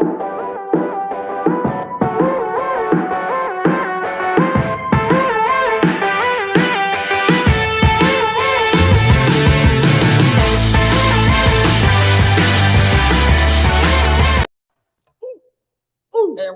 And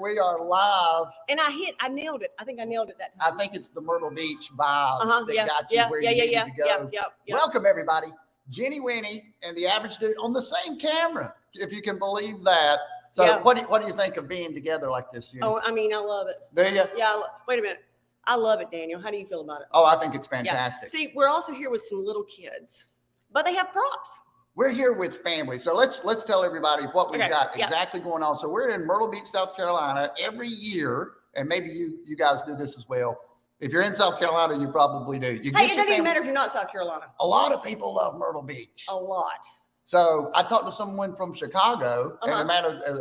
we are live. And I nailed it. I think I nailed it that time. I think it's the Myrtle Beach vibes that got you where you needed to go. Welcome, everybody. Jenny, Winny, and the average dude on the same camera, if you can believe that. So what do you think of being together like this, Jenny? Oh, I mean, I love it. Do you? Yeah. Wait a minute. I love it, Daniel. How do you feel about it? Oh, I think it's fantastic. Yeah. See, we're also here with some little kids, but they have props. We're here with family. So let's tell everybody what we've got exactly going on. So we're in Myrtle Beach, South Carolina every year, and maybe you guys do this as well. If you're in South Carolina, you probably do. It doesn't even matter if you're not South Carolina. A lot of people love Myrtle Beach. A lot. So I talked to someone from Chicago, and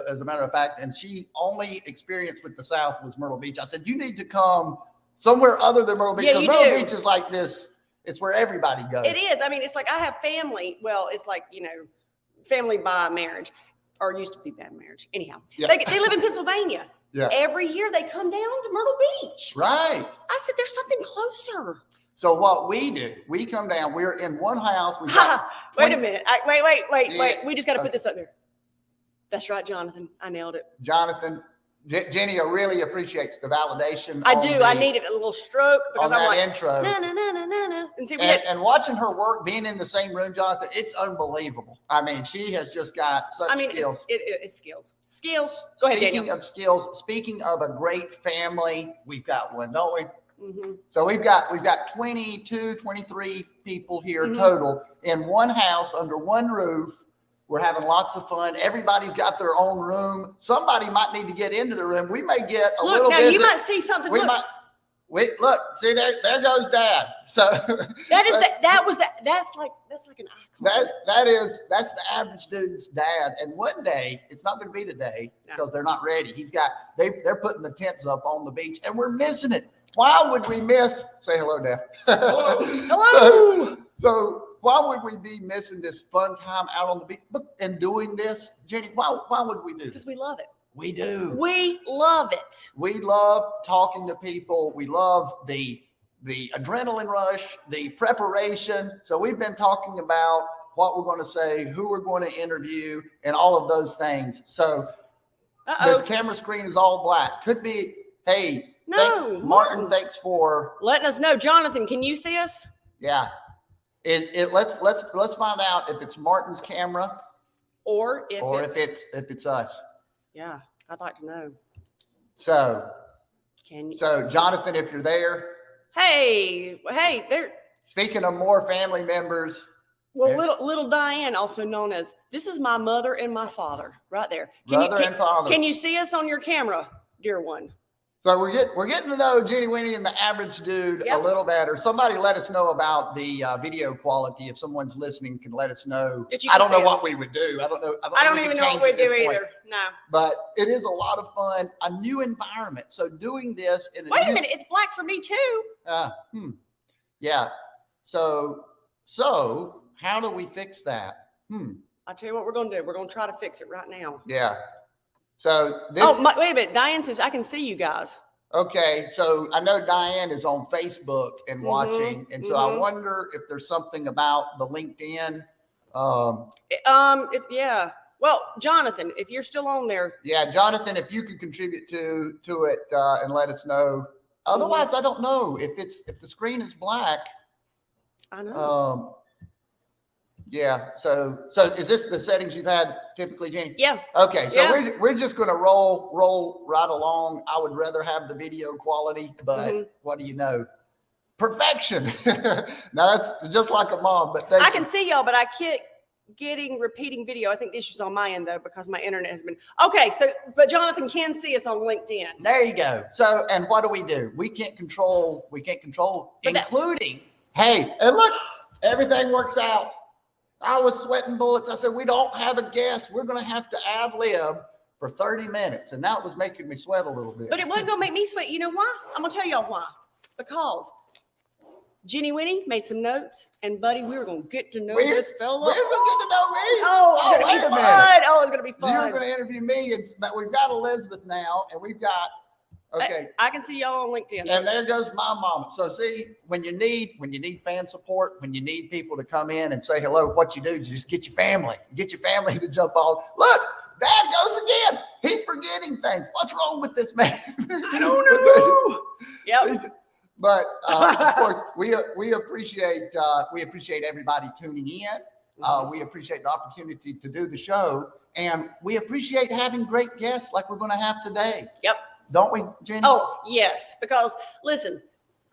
as a matter of fact, and she only experience with the South was Myrtle Beach. I said, you need to come somewhere other than Myrtle Beach, because Myrtle Beach is like this. It's where everybody goes. It is. I mean, it's like I have family. Well, it's like, family by marriage, or used to be by marriage. Anyhow, they live in Pennsylvania. Yeah. Every year they come down to Myrtle Beach. Right. I said, there's something closer. So what we do, we come down, we're in one house. Wait a minute. Wait. We just got to put this up there. That's right, Jonathan. I nailed it. Jonathan. Jenny really appreciates the validation. I do. I needed a little stroke because I'm like intro. Na. And watching her work, being in the same room, Jonathan, it's unbelievable. I mean, she has just got such skills. It's skills. Skills. Go ahead, Daniel. Speaking of skills, speaking of a great family, we've got one, don't we? Mm-hmm. So we've got 22, 23 people here total in one house under one roof. We're having lots of fun. Everybody's got their own room. Somebody might need to get into the room. We may get a little bit. Now you might see something. Look, see there goes Dad. So that's like an icon. That's the average dude's dad. And one day, it's not going to be today because they're not ready. They're putting the tents up on the beach, and we're missing it. Why would we miss? Say hello, Dad. Hello. So why would we be missing this fun time out on the beach and doing this, Jenny? Why would we do this? Because we love it. We do. We love it. We love talking to people. We love the adrenaline rush, the preparation. So we've been talking about what we're going to say, who we're going to interview, and all of those things. So this camera screen is all black. Could be, hey, Martin, thanks for letting us know. Jonathan, can you see us? Yeah. Let's find out if it's Martin's camera or if it's us. Yeah, I'd like to know. So can you? So Jonathan, if you're there. Hey, there. Speaking of more family members. Well, little Diane, also known as, this is my mother and my father, right there. And father. Can you see us on your camera, dear one? So we're getting to know Jenny, Winny, and the average dude a little better. Somebody let us know about the video quality. If someone's listening, can let us know. I don't know what we would do. I don't know. I don't even know what we'd do either. No. But it is a lot of fun. A new environment. So doing this in wait a minute, it's black for me too. Yeah. So how do we fix that? I'll tell you what we're going to do. We're going to try to fix it right now. Yeah. So this. Wait a minute. Diane says I can see you guys. Okay, so I know Diane is on Facebook and watching, and so I wonder if there's something about the LinkedIn. Well, Jonathan, if you're still on there. Yeah, Jonathan, if you could contribute to it and let us know. Otherwise, I don't know if the screen is black. I know. Yeah. So is this the settings you've had typically, Jenny? Yeah. Okay. So we're just going to roll right along. I would rather have the video quality, but what do you know? Perfection. Now that's just like a mom, but I can see y'all, but I can't getting repeating video. I think the issue's on my end though, because my internet has been okay. So, but Jonathan can see us on LinkedIn. There you go. So, and what do? We can't control, including, hey, and look, everything works out. I was sweating bullets. I said, we don't have a guest. We're going to have to ad lib for 30 minutes. And that was making me sweat a little bit. But it wasn't going to make me sweat. You know why? I'm going to tell y'all why. Because Jenny Winny made some notes, and buddy, we were gonna get to know this fella. We're gonna get to know me. Oh, it's gonna be fun. Oh, it's gonna be fun. You're gonna interview me, but we've got Elizabeth now, and we've got. Okay. I can see y'all on LinkedIn. And there goes my mama. So see, when you need fan support, when you need people to come in and say hello, what you do is you just get your family to jump on. Look, Dad goes again. He's forgetting things. What's wrong with this man? I don't know. Yep. But of course, we appreciate everybody tuning in. We appreciate the opportunity to do the show, and we appreciate having great guests like we're going to have today. Yep. Don't we, Jenny? Oh, yes. Because listen,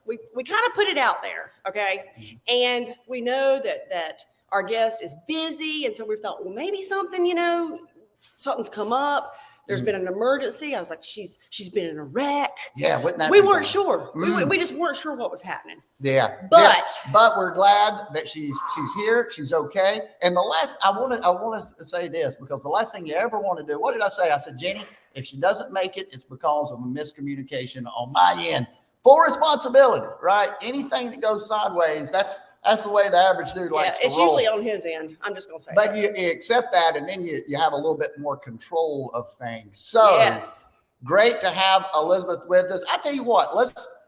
we kind of put it out there, okay? And we know that our guest is busy. And so we thought, well, maybe something's come up. There's been an emergency. I was like, she's been in a wreck. Yeah, wouldn't that we be weren't fun? sure. We just weren't sure what was happening. Yeah. But we're glad that she's here. She's okay. And I want to say this, because the last thing you ever want to do, what did I say? I said, Jenny, if she doesn't make it, it's because of a miscommunication on my end. Full responsibility, right? Anything that goes sideways, that's the way the average dude likes to roll. It's usually on his end. I'm just going to say but you accept that, and then you have a little bit more control of things. So yes. Great to have Elizabeth with us. I tell you what,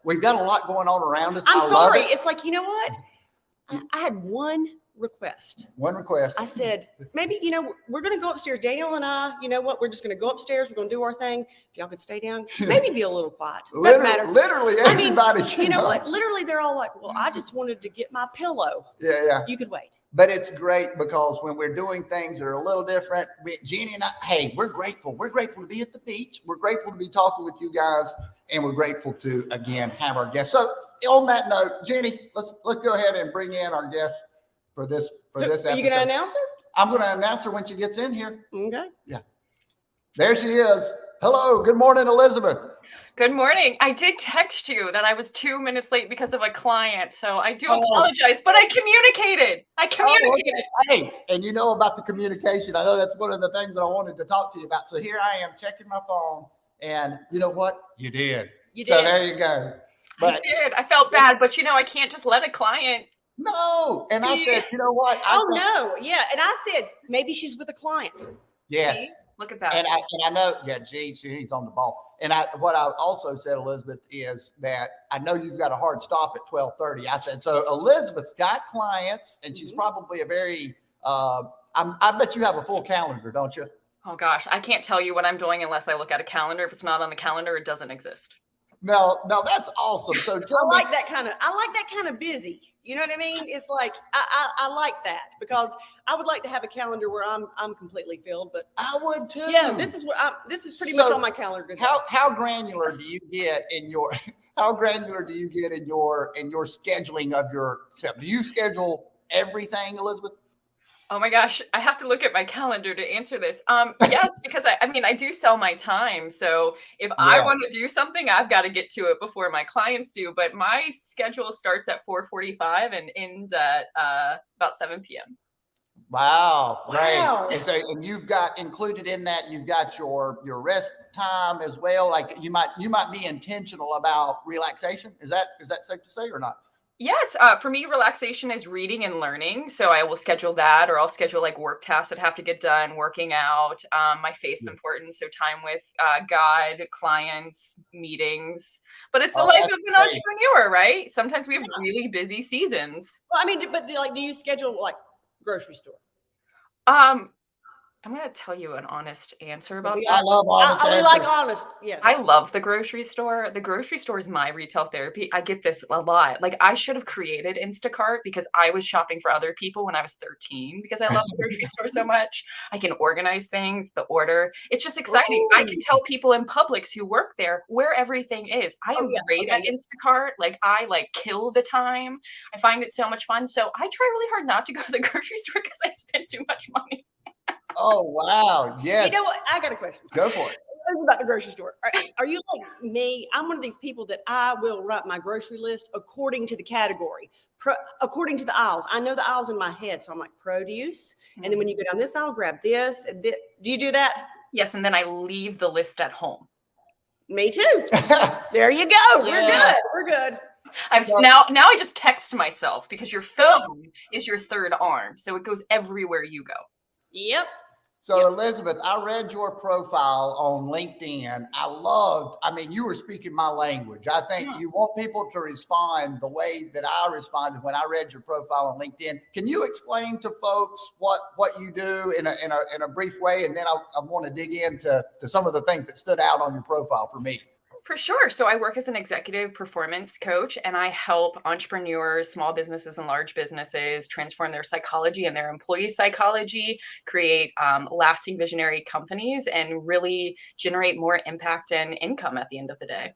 we've got a lot going on around us. I'm sorry. It's like, you know what? I had one request. I said, maybe, we're going to go upstairs. Daniel and I, you know what? We're just going to go upstairs. We're going to do our thing. If y'all could stay down, maybe be a little quiet. Doesn't matter. Literally everybody. You know what? Literally, they're all like, well, I just wanted to get my pillow. Yeah. You could wait. But it's great because when we're doing things that are a little different, Jeannie and I, hey, we're grateful. We're grateful to be at the beach. We're grateful to be talking with you guys. And we're grateful to, again, have our guests. So on that note, Jeannie, let's go ahead and bring in our guest for this episode. Are you going to announce her? I'm going to announce her when she gets in here. Okay. Yeah. There she is. Hello. Good morning, Elizabeth. Good morning. I did text you that I was 2 minutes late because of a client, so I do apologize, but I communicated. Hey, and you know about the communication. I know that's one of the things that I wanted to talk to you about. So here I am checking my phone, and you know what? You did. So there you go. But I did. I felt bad, but I can't just let a client. No. And I said, you know what? No. Yeah. And I said, maybe she's with a client. Yes. See? Look at that. And I know, she's on the ball. And what I also said, Elizabeth, is that I know you've got a hard stop at 12:30. I said, so Elizabeth's got clients, and she's probably a very, I bet you have a full calendar, don't you? Oh gosh, I can't tell you what I'm doing unless I look at a calendar. If it's not on the calendar, it doesn't exist. No, that's awesome. So I like that kind of busy. You know what I mean? It's like I like that, because I would like to have a calendar where I'm completely filled. But I would too. Yeah, this is pretty much on my calendar. How granular do you get in your scheduling of yourself? Do you schedule everything, Elizabeth? Oh my gosh, I have to look at my calendar to answer this. Yes, because I do sell my time. So if I want to do something, I've got to get to it before my clients do. But my schedule starts at 4:45 and ends at about 7 p.m. Wow. And so, and you've got included in that, you've got your rest time as well. Like you might be intentional about relaxation. Is that safe to say or not? Yes. For me, relaxation is reading and learning. So I will schedule that, or I'll schedule like work tasks that have to get done, working out. My faith is important. So time with God, clients, meetings. But it's the life of an entrepreneur, right? Sometimes we have really busy seasons. Well, but do you schedule like grocery store? I'm going to tell you an honest answer about that. I love honest answers. Like honest, yes. I love the grocery store. The grocery store is my retail therapy. I get this a lot. Like I should have created Instacart because I was shopping for other people when I was 13 because I love the grocery store so much. I can organize things, the order. It's just exciting. I can tell people in Publix who work there where everything is. I am great at Instacart. Like I kill the time. I find it so much fun. So I try really hard not to go to the grocery store because I spend too much money. Oh, wow. Yes. You know what? I got a question. Go for it. This is about the grocery store. Are you like me? I'm one of these people that I will write my grocery list according to the category, according to the aisles. I know the aisles in my head. So I'm like produce. And then when you go down this aisle, grab this. And this. Do you do that? Yes. And then I leave the list at home. Me too. There you go. We're good. Now I just text myself because your phone is your third arm. So it goes everywhere you go. Yep. So Elizabeth, I read your profile on LinkedIn. I mean, you were speaking my language. I think you want people to respond the way that I responded when I read your profile on LinkedIn. Can you explain to folks what you do in a brief way? And then I want to dig into some of the things that stood out on your profile for me. For sure. So I work as an executive performance coach, and I help entrepreneurs, small businesses and large businesses transform their psychology and their employee psychology, create lasting visionary companies, and really generate more impact and income at the end of the day.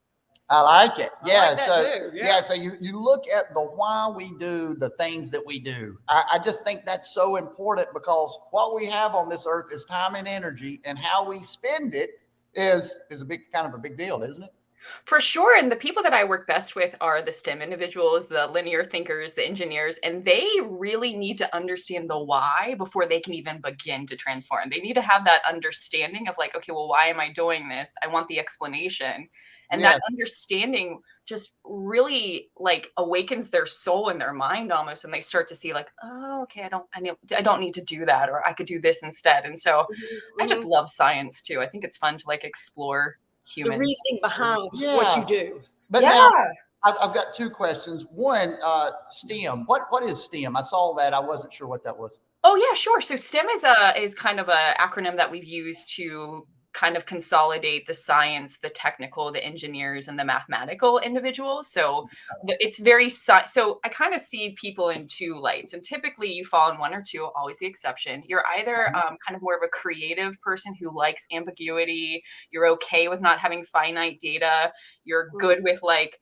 I like it. Yeah. I like that too. Yeah. So you look at the why we do the things that we do. I just think that's so important, because what we have on this earth is time and energy, and how we spend it is a kind of a big deal, isn't it? For sure. And the people that I work best with are the STEM individuals, the linear thinkers, the engineers, and they really need to understand the why before they can even begin to transform. They need to have that understanding of like, okay, well, why am I doing this? I want the explanation. And that understanding just really like awakens their soul and their mind almost. And they start to see like, oh, okay, I don't need to do that, or I could do this instead. And so I just love science too. I think it's fun to like explore humans. The reasoning behind what you do. But now I've got two questions. One, STEM. What is STEM? I saw that. I wasn't sure what that was. Oh yeah, sure. So STEM is kind of an acronym that we've used to kind of consolidate the science, the technical, the engineers, and the mathematical individuals. So it's very so I kind of see people in two lights, and typically you fall in one or two, always the exception. You're either kind of more of a creative person who likes ambiguity. You're okay with not having finite data. You're good with like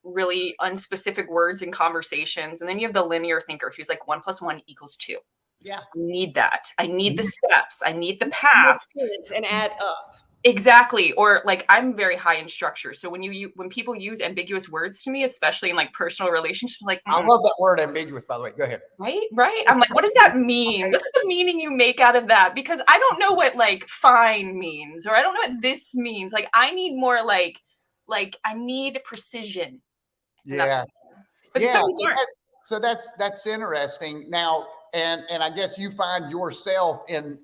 really unspecific words in conversations. And then you have the linear thinker who's like 1 + 1 = 2. Yeah. I need that. I need the steps. I need the paths. And add up. Exactly. Or like I'm very high in structure. So when when people use ambiguous words to me, especially in like personal relationships, like I love that word ambiguous, by the way. Go ahead. Right. I'm like, what does that mean? What's the meaning you make out of that? Because I don't know what like fine means, or I don't know what this means. Like I need more like I need precision. Yeah. But so that's interesting. Now, and I guess you find yourself in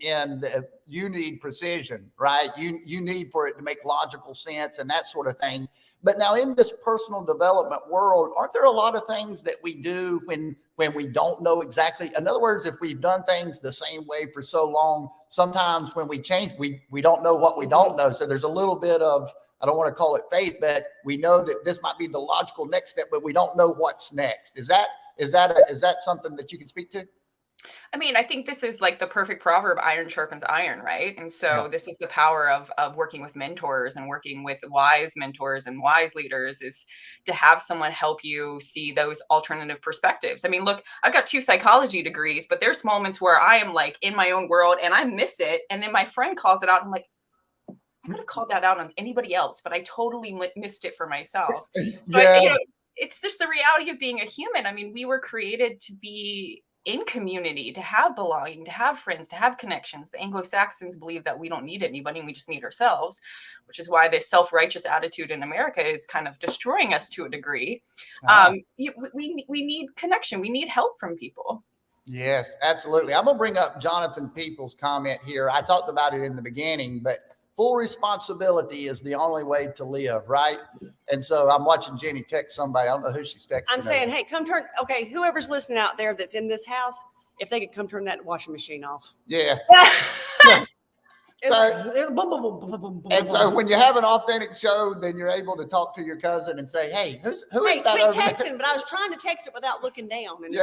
you need precision, right? You need for it to make logical sense and that sort of thing. But now in this personal development world, aren't there a lot of things that we do when we don't know exactly? In other words, if we've done things the same way for so long, sometimes when we change, we don't know what we don't know. So there's a little bit of, I don't want to call it faith, but we know that this might be the logical next step, but we don't know what's next. Is that something that you can speak to? I mean, I think this is like the perfect proverb, iron sharpens iron, right? And so this is the power of working with mentors and working with wise mentors and wise leaders, is to have someone help you see those alternative perspectives. I mean, look, I've got 2 psychology degrees, but there's moments where I am like in my own world and I miss it. And then my friend calls it out. I'm like, I could have called that out on anybody else, but I totally missed it for myself. So it's just the reality of being a human. I mean, we were created to be in community, to have belonging, to have friends, to have connections. The Anglo-Saxons believe that we don't need anybody and we just need ourselves, which is why this self-righteous attitude in America is kind of destroying us to a degree. We need connection. We need help from people. Yes, absolutely. I'm going to bring up Jonathan Peoples' comment here. I talked about it in the beginning, but full responsibility is the only way to live, right? And so I'm watching Jenny text somebody. I don't know who she's texting. I'm saying, hey, come turn. Okay, whoever's listening out there that's in this house, if they could come turn that washing machine off. Yeah. And so when you have an authentic show, then you're able to talk to your cousin and say, hey, who is that quit over texting, there? but I was trying to text it without looking down. And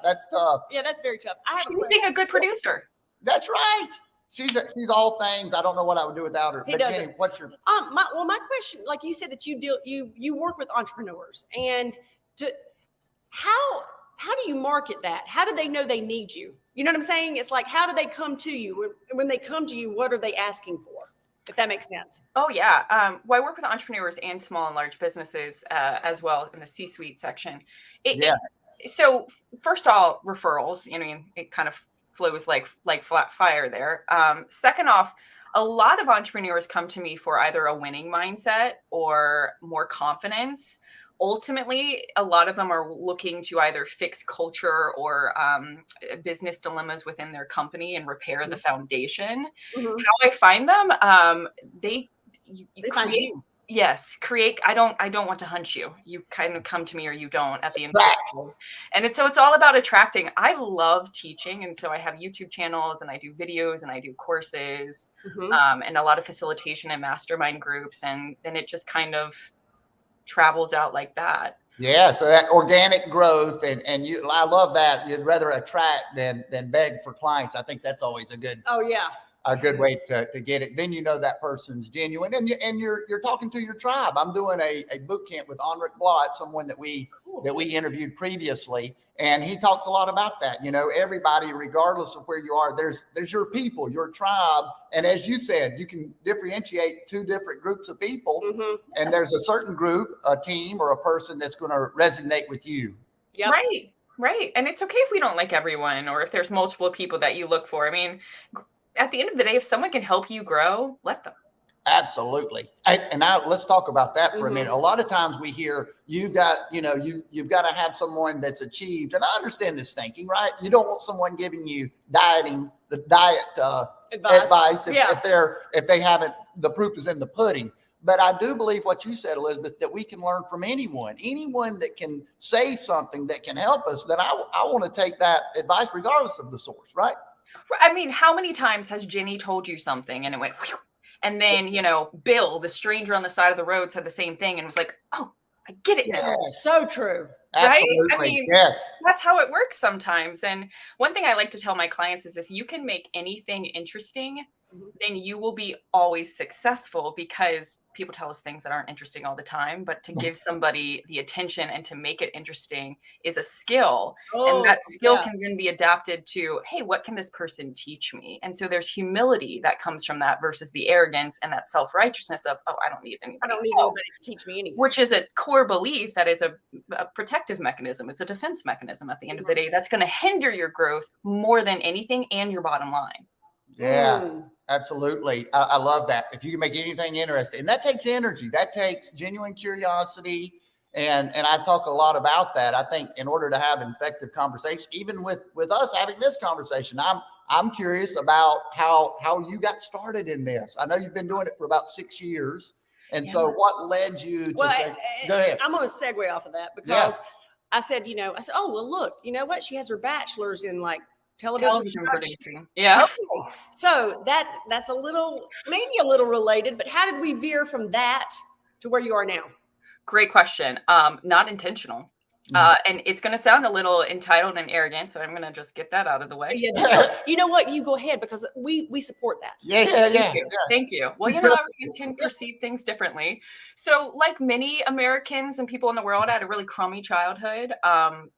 That's tough. Yeah, that's very tough. She's being a good producer. That's right. She's all things. I don't know what I would do without her. But Jenny, what's your my question, like you said that you work with entrepreneurs, and how do you market that? How do they know they need you? You know what I'm saying? It's like, how do they come to you? When they come to you, what are they asking for? If that makes sense. Oh yeah. Well, I work with entrepreneurs and small and large businesses as well in the C-suite section. So first of all, referrals, it kind of flows like flat fire there. Second off, a lot of entrepreneurs come to me for either a winning mindset or more confidence, ultimately, a lot of them are looking to either fix culture or business dilemmas within their company and repair the foundation. Mhm. How I find them, you They find create. you. Yes, create. I don't want to hunt you. You kind of come to me or you don't at the end of Right. the day. And it's all about attracting. I love teaching, and so I have YouTube channels and I do videos and I do courses, Mhm. and a lot of facilitation and mastermind groups, and then it just kind of travels out like that. Yeah, so that organic growth, and I love that. You'd rather attract than beg for clients. I think that's always Oh yeah. a good way to get it. Then you know that person's genuine, and you're talking to your tribe. I'm doing a boot camp with Henrik Blott, someone that we interviewed previously, and he talks a lot about that. You know, everybody, regardless of where you are, there's your people, your tribe, and as you said, you can differentiate two different groups of people, Mhm. and there's a certain group, a team, or a person that's going to resonate with you. Yep. Right, right. And it's okay if we don't like everyone or if there's multiple people that you look for. I mean, at the end of the day, if someone can help you grow, let them. Absolutely. And now let's talk about that for a minute. A Mhm. lot of times we hear you've got to have someone that's achieved. And I understand this thinking, right? You don't want someone giving you the diet advice Yeah. if they haven't, the proof is in the pudding. But I do believe what you said, Elizabeth, that we can learn from anyone that can say something that can help us. Then I want to take that advice regardless of the source, right? I mean, how many times has Ginny told you something and it went, whew, and then, Bill, the stranger on the side of the road, said the same thing and was like, oh, I get it now. Yes, So true. Right? I absolutely. mean, Yes. that's how it works sometimes. And one thing I like to tell my clients is if you can make anything interesting, Mhm. then you will be always successful because people tell us things that aren't interesting all the time. But to give somebody the attention and to make it interesting is a skill. And Oh, that skill yeah. can then be adapted to, hey, what can this person teach me? And so there's humility that comes from that versus the arrogance and that self righteousness of, oh, I don't need I anybody's don't need help. anybody to teach me anything. Which is a core belief that is a protective mechanism. It's a defense mechanism at the end of the day that's going to hinder your growth more than anything and your bottom line. Yeah, Mm. absolutely. I love that. If you can make anything interesting, and that takes energy, that takes genuine curiosity. And I talk a lot about that. I think in order to have an effective conversation, even with us having this conversation, I'm curious about how you got started in this. I know you've been doing it for about 6 years. And so what led you to Well, say, go ahead. I'm going to segue off of that Yeah. because I said, oh, well, look, you know what? She has her bachelor's in like television production. Production. Yeah. Okay. So that's maybe a little related, but how did we veer from that to where you are now? Great question. Not intentional. And it's going to sound a little entitled and arrogant, so I'm going to just get that out of the way. Yeah, just you know what? You go ahead because we support that. Yeah. Thank you. Well, everyone can perceive things differently. So, like many Americans and people in the world, I had a really crummy childhood.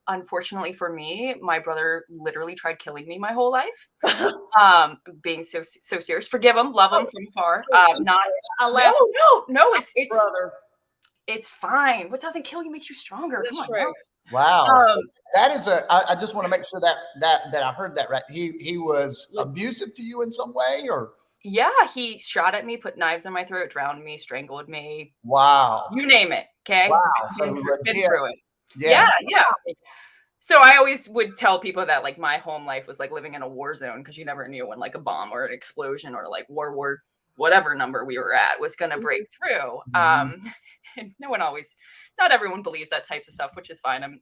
Unfortunately for me, my brother literally tried killing me my whole life. Being so serious. Forgive him, love him from afar. Not. I laugh. No. It's Brother. It's fine. What doesn't kill you makes you stronger. That's Come on. true. Wow. That is I just want to make sure that I heard that right. He was abusive to you in some way, or? Yeah, he shot at me, put knives in my throat, drowned me, strangled me. Wow. You name it. Okay. Wow. Been through it. Yeah. Yeah. So I always would tell people that like my home life was like living in a war zone because you never knew when like a bomb or an explosion or like World War whatever number we were at was going to break through. And not everyone believes that types of stuff, which is fine.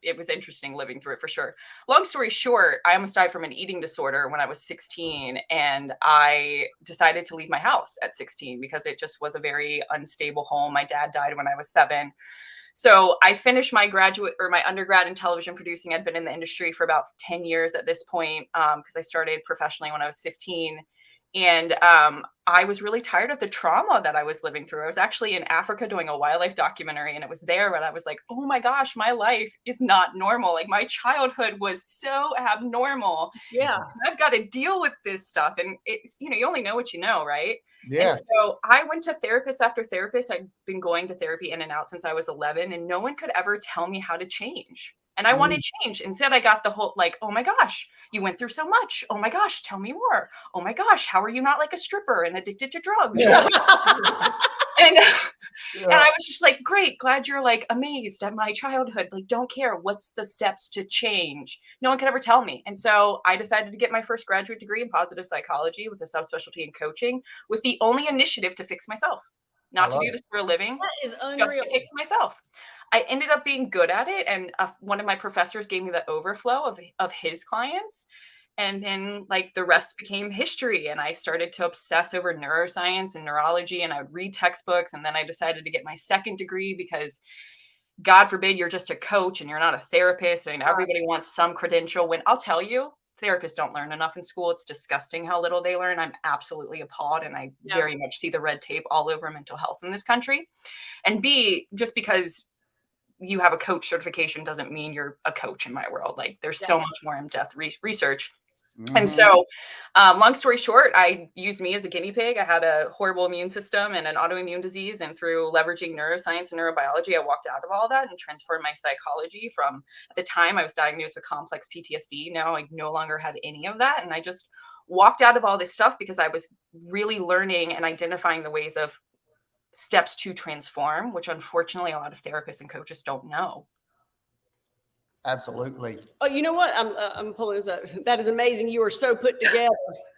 It was interesting living through it for sure. Long story short, I almost died from an eating disorder when I was 16, and I decided to leave my house at 16 because it just was a very unstable home. My dad died when I was 7. So I finished my undergrad in television producing. I'd been in the industry for about 10 years at this point because I started professionally when I was 15. And I was really tired of the trauma that I was living through. I was actually in Africa doing a wildlife documentary, and it was there when I was like, oh my gosh, my life is not normal. Like my childhood was so abnormal. Yeah. I've got to deal with this stuff. And it's, you only know what you know, right? Yeah. And so I went to therapist after therapist. I'd been going to therapy in and out since I was 11, and no one could ever tell me how to change. And I wanted change. Instead, I got the whole like, oh my gosh, you went through so much. Oh my gosh, tell me more. Oh my gosh, how are you not like a stripper and addicted to drugs? Yeah. And And I was just like, great, glad you're like amazed at my childhood. Like, don't care. What's the steps to change? No one could ever tell me. And so I decided to get my first graduate degree in positive psychology with a subspecialty in coaching, with the only initiative to fix myself, not to do this for a living, That is just unreal. to fix myself. I ended up being good at it. And one of my professors gave me the overflow of his clients. And then like the rest became history. And I started to obsess over neuroscience and neurology, and I would read textbooks. And then I decided to get my second degree because God forbid you're just a coach and you're not a therapist, and everybody wants some credential, when I'll tell you, therapists don't learn enough in school. It's disgusting how little they learn. I'm absolutely appalled. And I very much see the red tape all over mental health in this country. And B, just because you have a coach certification doesn't mean you're a coach in my world. Like there's so much more in-depth research. And so, long story short, I used me as a guinea pig. I had a horrible immune system and an autoimmune disease. And through leveraging neuroscience and neurobiology, I walked out of all that and transformed my psychology from, at the time, I was diagnosed with complex PTSD. Now I no longer have any of that. And I just walked out of all this stuff because I was really learning and identifying the ways of steps to transform, which unfortunately a lot of therapists and coaches don't know. Absolutely. Oh, you know what? I'm pulling this up. That is amazing. You are so put together.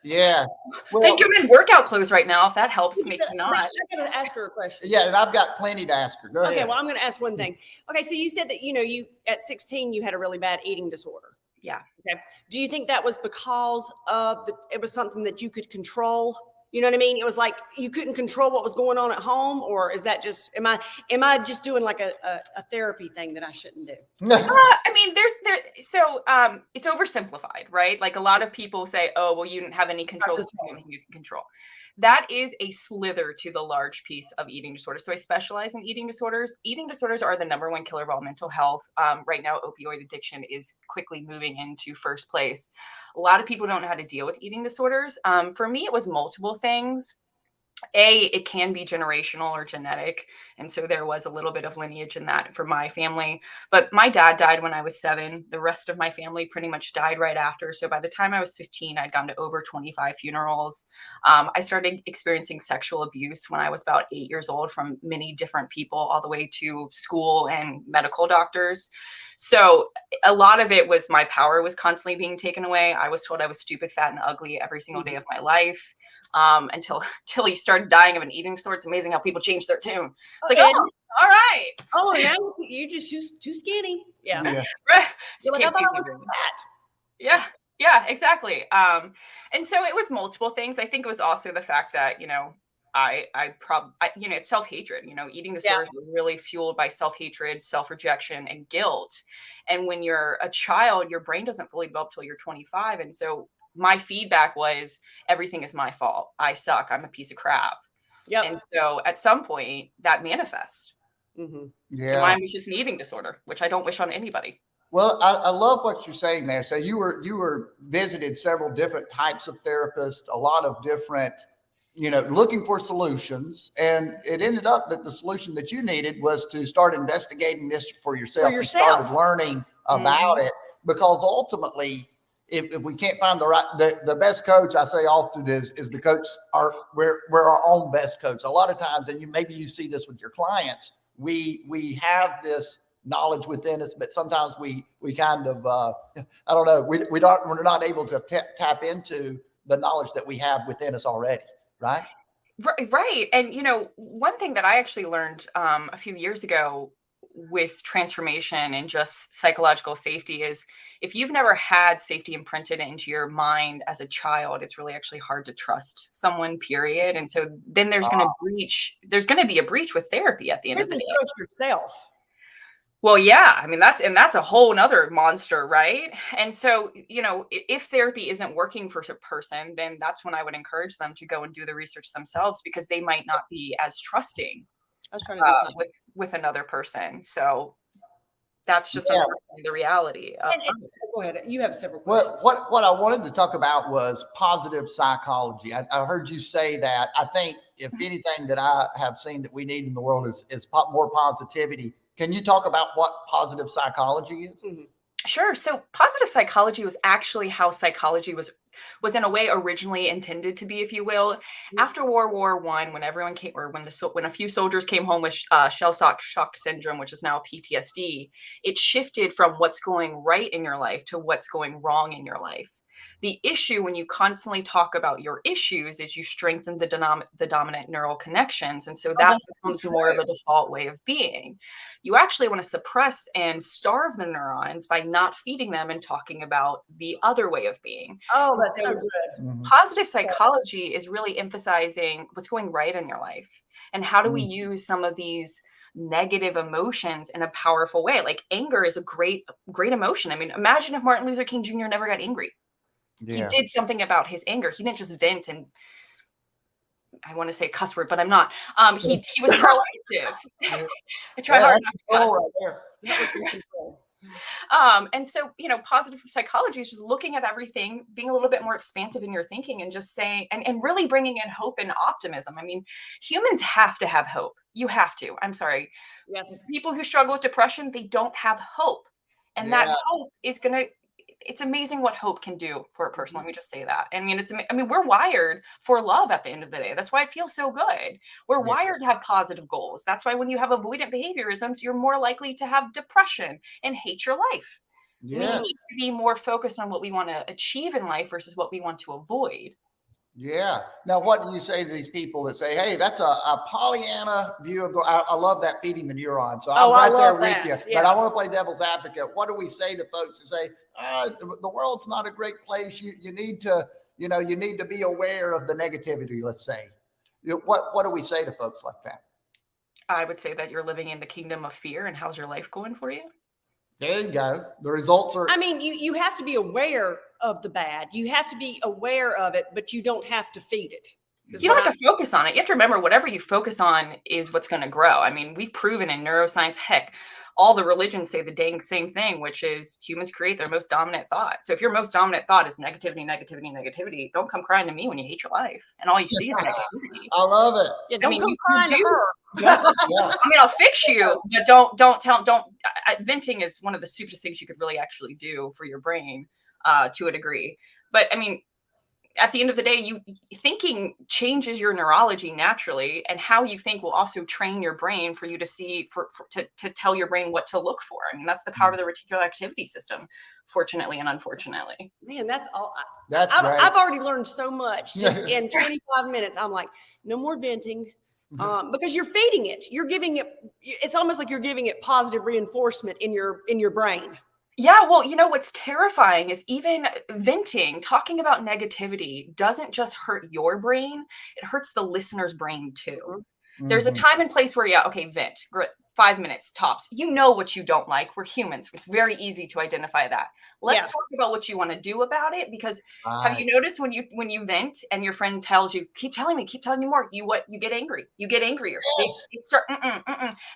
Yeah. Well, Thank you. I'm in workout clothes right now. If that helps, make me not. I got to ask her a question. yeah, and I've got plenty to ask her. Go ahead. Okay, well, I'm going to ask one thing. Okay, so you said that, you at 16, you had a really bad eating disorder. Yeah. Okay. Do you think that was because of it was something that you could control? You know what I mean? It was like you couldn't control what was going on at home, or is that just am I just doing like a therapy thing that I shouldn't do? I mean, it's oversimplified, right? Like a lot of people say, oh, well, you didn't have any control. This is something you can control. That is a slither to the large piece of eating disorders. So I specialize in eating disorders. Eating disorders are the #1 killer of all mental health. Right now, opioid addiction is quickly moving into first place. A lot of people don't know how to deal with eating disorders. For me, it was multiple things. It can be generational or genetic. And so there was a little bit of lineage in that for my family. But my dad died when I was 7. The rest of my family pretty much died right after. So by the time I was 15, I'd gone to over 25 funerals. I started experiencing sexual abuse when I was about 8 years old from many different people, all the way to school and medical doctors. So a lot of it was my power was constantly being taken away. I was told I was stupid, fat, and ugly every single day of my life. Until you started dying of an eating disorder. It's amazing how people change their tune. It's like, oh, all right. Oh, now you're just too skinny. Yeah. Right. You're like, I thought I was fat. Yeah, exactly. And so it was multiple things. I think it was also the fact that, it's self-hatred. Eating disorders are really fueled by self-hatred, self-rejection, and guilt. And when you're a child, your brain doesn't fully develop till you're 25. And so my feedback was everything is my fault. I suck. I'm a piece of crap. Yeah. And so at some point that manifests. Mm-hmm. Yeah. And mine was just an eating disorder, which I don't wish on anybody. Well, I love what you're saying there. So you were visited several different types of therapists, a lot of different, looking for solutions. And it ended up that the solution that you needed was to start investigating this for yourself. You started learning about it, because ultimately, if we can't find the best coach, I say often is the coach we're our own best coach. A lot of times, and maybe you see this with your clients, we have this knowledge within us, but sometimes we kind of I don't know, we're not able to tap into the knowledge that we have within us already, right? Right. And one thing that I actually learned a few years ago with transformation and just psychological safety is, if you've never had safety imprinted into your mind as a child, it's really actually hard to trust someone, period. And so then there's going to be a breach with therapy at the end of the day. Trust yourself. Well, yeah, I mean, that's a whole nother monster, right? And so, if therapy isn't working for a person, then that's when I would encourage them to go and do the research themselves, because they might not be as trusting I was trying to do something with another person. So that's just unfortunately the reality. Go ahead. You have several questions. What I wanted to talk about was positive psychology. I heard you say that. I think if anything that I have seen that we need in the world is more positivity. Can you talk about what positive psychology is? Mm-hmm. Sure. So positive psychology was actually how psychology was was in a way originally intended to be, if you will. After World War One, when everyone came, or when a few soldiers came home with shell shock syndrome, which is now PTSD, it shifted from what's going right in your life to what's going wrong in your life. The issue when you constantly talk about your issues is you strengthen the dominant neural connections. And so that becomes more of a default way of being. You actually want to suppress and starve the neurons by not feeding them and talking about the other way of being. Oh, that's so good. Positive psychology is really emphasizing what's going right in your life. And how do we use some of these negative emotions in a powerful way? Like anger is a great emotion. I mean, imagine if Martin Luther King Jr. never got angry. Yeah. He did something about his anger. He didn't just vent and, I want to say cuss word, but I'm not. He was proactive. I try hard not to cuss. Right there. That was some control. And so, positive psychology is just looking at everything, being a little bit more expansive in your thinking and just saying, and really bringing in hope and optimism. I mean, humans have to have hope. You have to. I'm sorry. Yes. People who struggle with depression, they don't have hope. And that hope is it's amazing what hope can do for a person. Let me just say that. I mean, we're wired for love at the end of the day. That's why it feels so good. We're wired to have positive goals. That's why when you have avoidant behaviorisms, you're more likely to have depression and hate your life. We need to be more focused on what we want to achieve in life versus what we want to avoid. Yeah. Now, what do you say to these people that say, hey, that's a Pollyanna view of I love that feeding the neurons. So I'm right there with you. Yeah. But I want to play devil's advocate. What do we say to folks that say, the world's not a great place. You need to, you need to be aware of the negativity, let's say. What do we say to folks like that? I would say that you're living in the kingdom of fear, and how's your life going for you? There you go. The results are. I mean, you have to be aware of the bad. You have to be aware of it, but you don't have to feed it. You don't have to focus on it. You have to remember whatever you focus on is what's going to grow. I mean, we've proven in neuroscience, heck, all the religions say the dang same thing, which is humans create their most dominant thought. So if your most dominant thought is negativity, negativity, negativity, don't come crying to me when you hate your life and all you see is negativity. I love it. Yeah, don't come crying to her. I mean, I'll fix you, but don't. Venting is one of the stupidest things you could really actually do for your brain, to a degree. But I mean, at the end of the day, thinking changes your neurology naturally, and how you think will also train your brain for you to see, to tell your brain what to look for. I mean, that's the power of the reticular activity system, fortunately and unfortunately. Man, that's all. I've already learned so much just in 25 minutes. I'm like, no more venting. Because you're feeding it, you're giving it. It's almost like you're giving it positive reinforcement in your brain. Yeah, well, what's terrifying is even venting, talking about negativity doesn't just hurt your brain, it hurts the listener's brain too. There's a time and place where, vent, 5 minutes tops. You know what you don't like. We're humans. It's very easy to identify that. Let's talk about what you want to do about it, because have you noticed when you vent and your friend tells you, keep telling me more, you get angry. You get angrier. Yes. They start,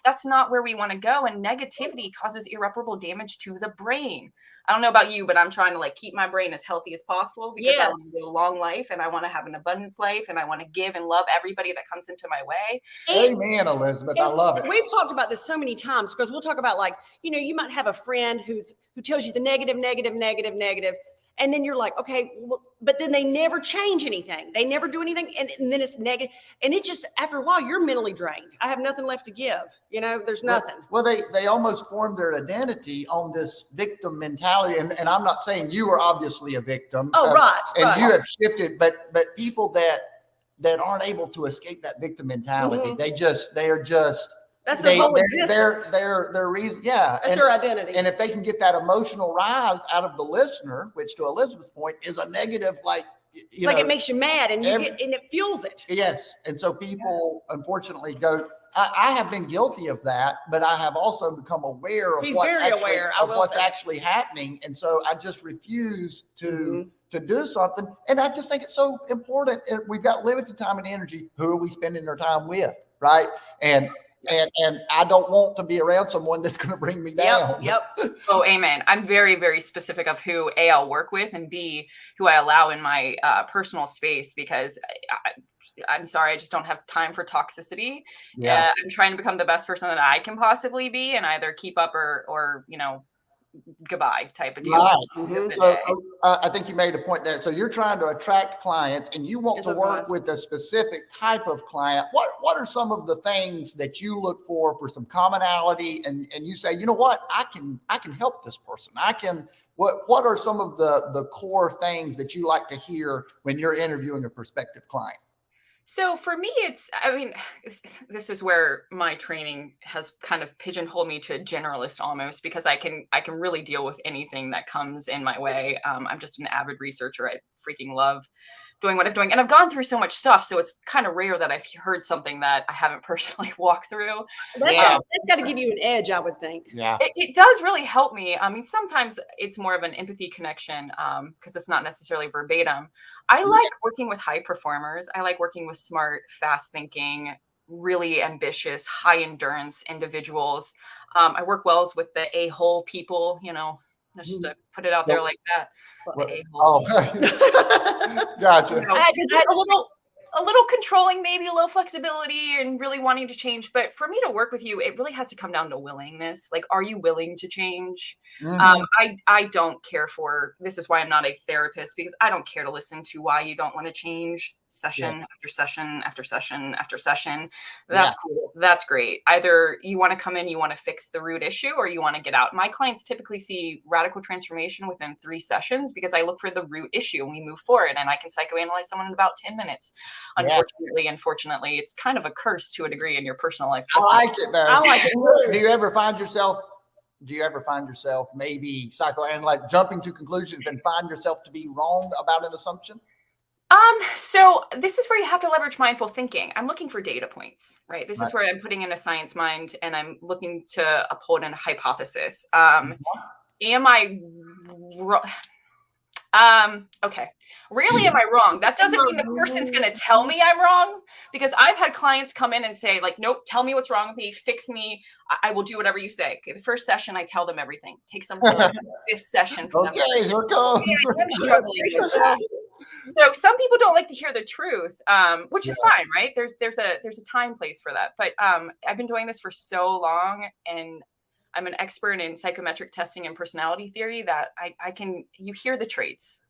That's not where we want to go. And negativity causes irreparable damage to the brain. I don't know about you, but I'm trying to keep my brain as healthy as possible, because I want to live a long life and I want to have an abundance life and I want to give and love everybody that comes into my way. Amen, Elizabeth. I love it. We've talked about this so many times, because we'll talk about you might have a friend who tells you the negative, and then you're like, okay, well, but then they never change anything. They never do anything. And then it's negative. And it just, after a while, you're mentally drained. I have nothing left to give. There's nothing. Well, they almost form their identity on this victim mentality. And I'm not saying you are obviously a victim. Oh, right. And you have shifted, but people that aren't able to escape that victim mentality, they are just, that's their whole existence. Their reason. Yeah. That's their identity. And if they can get that emotional rise out of the listener, which to Elizabeth's point is a negative, it's like it makes you mad and and it fuels it. Yes. And so people unfortunately go, I have been guilty of that, but I have also become aware of what's actually happening. And so I just refuse to do something. And I just think it's so important. We've got limited time and energy. Who are we spending our time with? Right. And I don't want to be around someone that's going to bring me down. Yep. Oh, amen. I'm very, very specific of who A, I'll work with, and B, who I allow in my personal space, because I'm sorry, I just don't have time for toxicity. Yeah. I'm trying to become the best person that I can possibly be, and either keep up or goodbye type of deal. Right. Mhm. So I think you made a point there. So you're trying to attract clients and you want Yes, to that's work nice. with a specific type of client. What are some of the things that you look for some commonality and you say, you know what, I can help this person. What are some of the core things that you like to hear when you're interviewing a prospective client? So for me, this is where my training has kind of pigeonholed me to a generalist almost, because I can really deal with anything that comes in my way. I'm just an avid researcher. I freaking love doing what I'm doing, and I've gone through so much stuff, so it's kind of rare that I've heard something that I haven't personally walked through. That's got to give you an edge, I would think. Yeah. It does really help me. I mean, sometimes it's more of an empathy connection because it's not necessarily verbatim. I like working with high performers. I like working with smart, fast thinking, really ambitious, high endurance individuals. I work well with the a-hole people, just to put it out there like that. The a-holes. Gotcha. Just a little controlling, maybe a little flexibility and really wanting to change. But for me to work with you, it really has to come down to willingness. Like, are you willing to change? I don't care for, this is why I'm not a therapist, because I don't care to listen to why you don't want to change session after session after session after session. That's cool. That's great. Either you want to come in, you want to fix the root issue, or you want to get out. My clients typically see radical transformation within 3 sessions because I look for the root issue and we move forward, and I can psychoanalyze someone in about 10 minutes. Unfortunately, it's kind of a curse to a degree in your personal life. I like it though. I like it. Do you ever find yourself maybe psychoanalyzing, jumping to conclusions and find yourself to be wrong about an assumption? So this is where you have to leverage mindful thinking. I'm looking for data points, right? This is where I'm putting in a science mind and I'm looking to uphold a hypothesis. Am I wrong? Okay. Really, am I wrong? That doesn't mean the person's going to tell me I'm wrong, because I've had clients come in and say, like, nope, tell me what's wrong with me, fix me. I will do whatever you say. Okay, the first session, I tell them everything. Takes them like this session for them. Okay, here it comes. I'm struggling. So some people don't like to hear the truth, which is fine, right? There's a time place for that. But I've been doing this for so long, and I'm an expert in psychometric testing and personality theory that you hear the traits.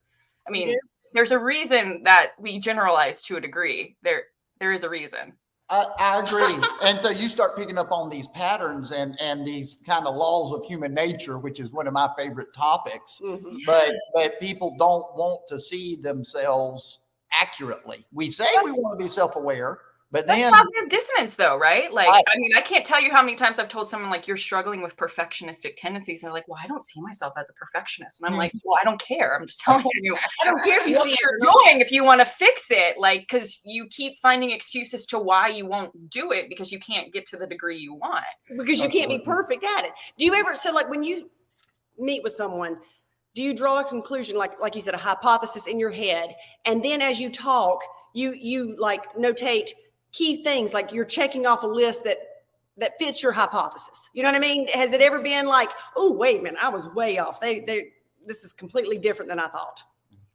I mean, there's a reason that we generalize to a degree. There is a reason. I agree. And so you start picking up on these patterns and these kind of laws of human nature, which is one of my favorite topics. Mhm. But people don't want to see themselves accurately. We say we want to be self-aware, but That's then cognitive dissonance though, right? Like, Right. I mean, I can't tell you how many times I've told someone, like, you're struggling with perfectionistic tendencies. And they're like, well, I don't see myself as a perfectionist. And I'm like, well, I don't care. I'm just telling you. I don't care if you What see you're it or not. doing if you want to fix it, like, because you keep finding excuses to why you won't do it because you can't get to the degree you want. Because you can't be Absolutely. perfect at it. Do you ever, so like when you meet with someone, do you draw a conclusion, like you said, a hypothesis in your head, and then as you talk, you like notate key things, like you're checking off a list that fits your hypothesis? You know what I mean? Has it ever been like, oh, wait a minute, I was way off. This is completely different than I thought.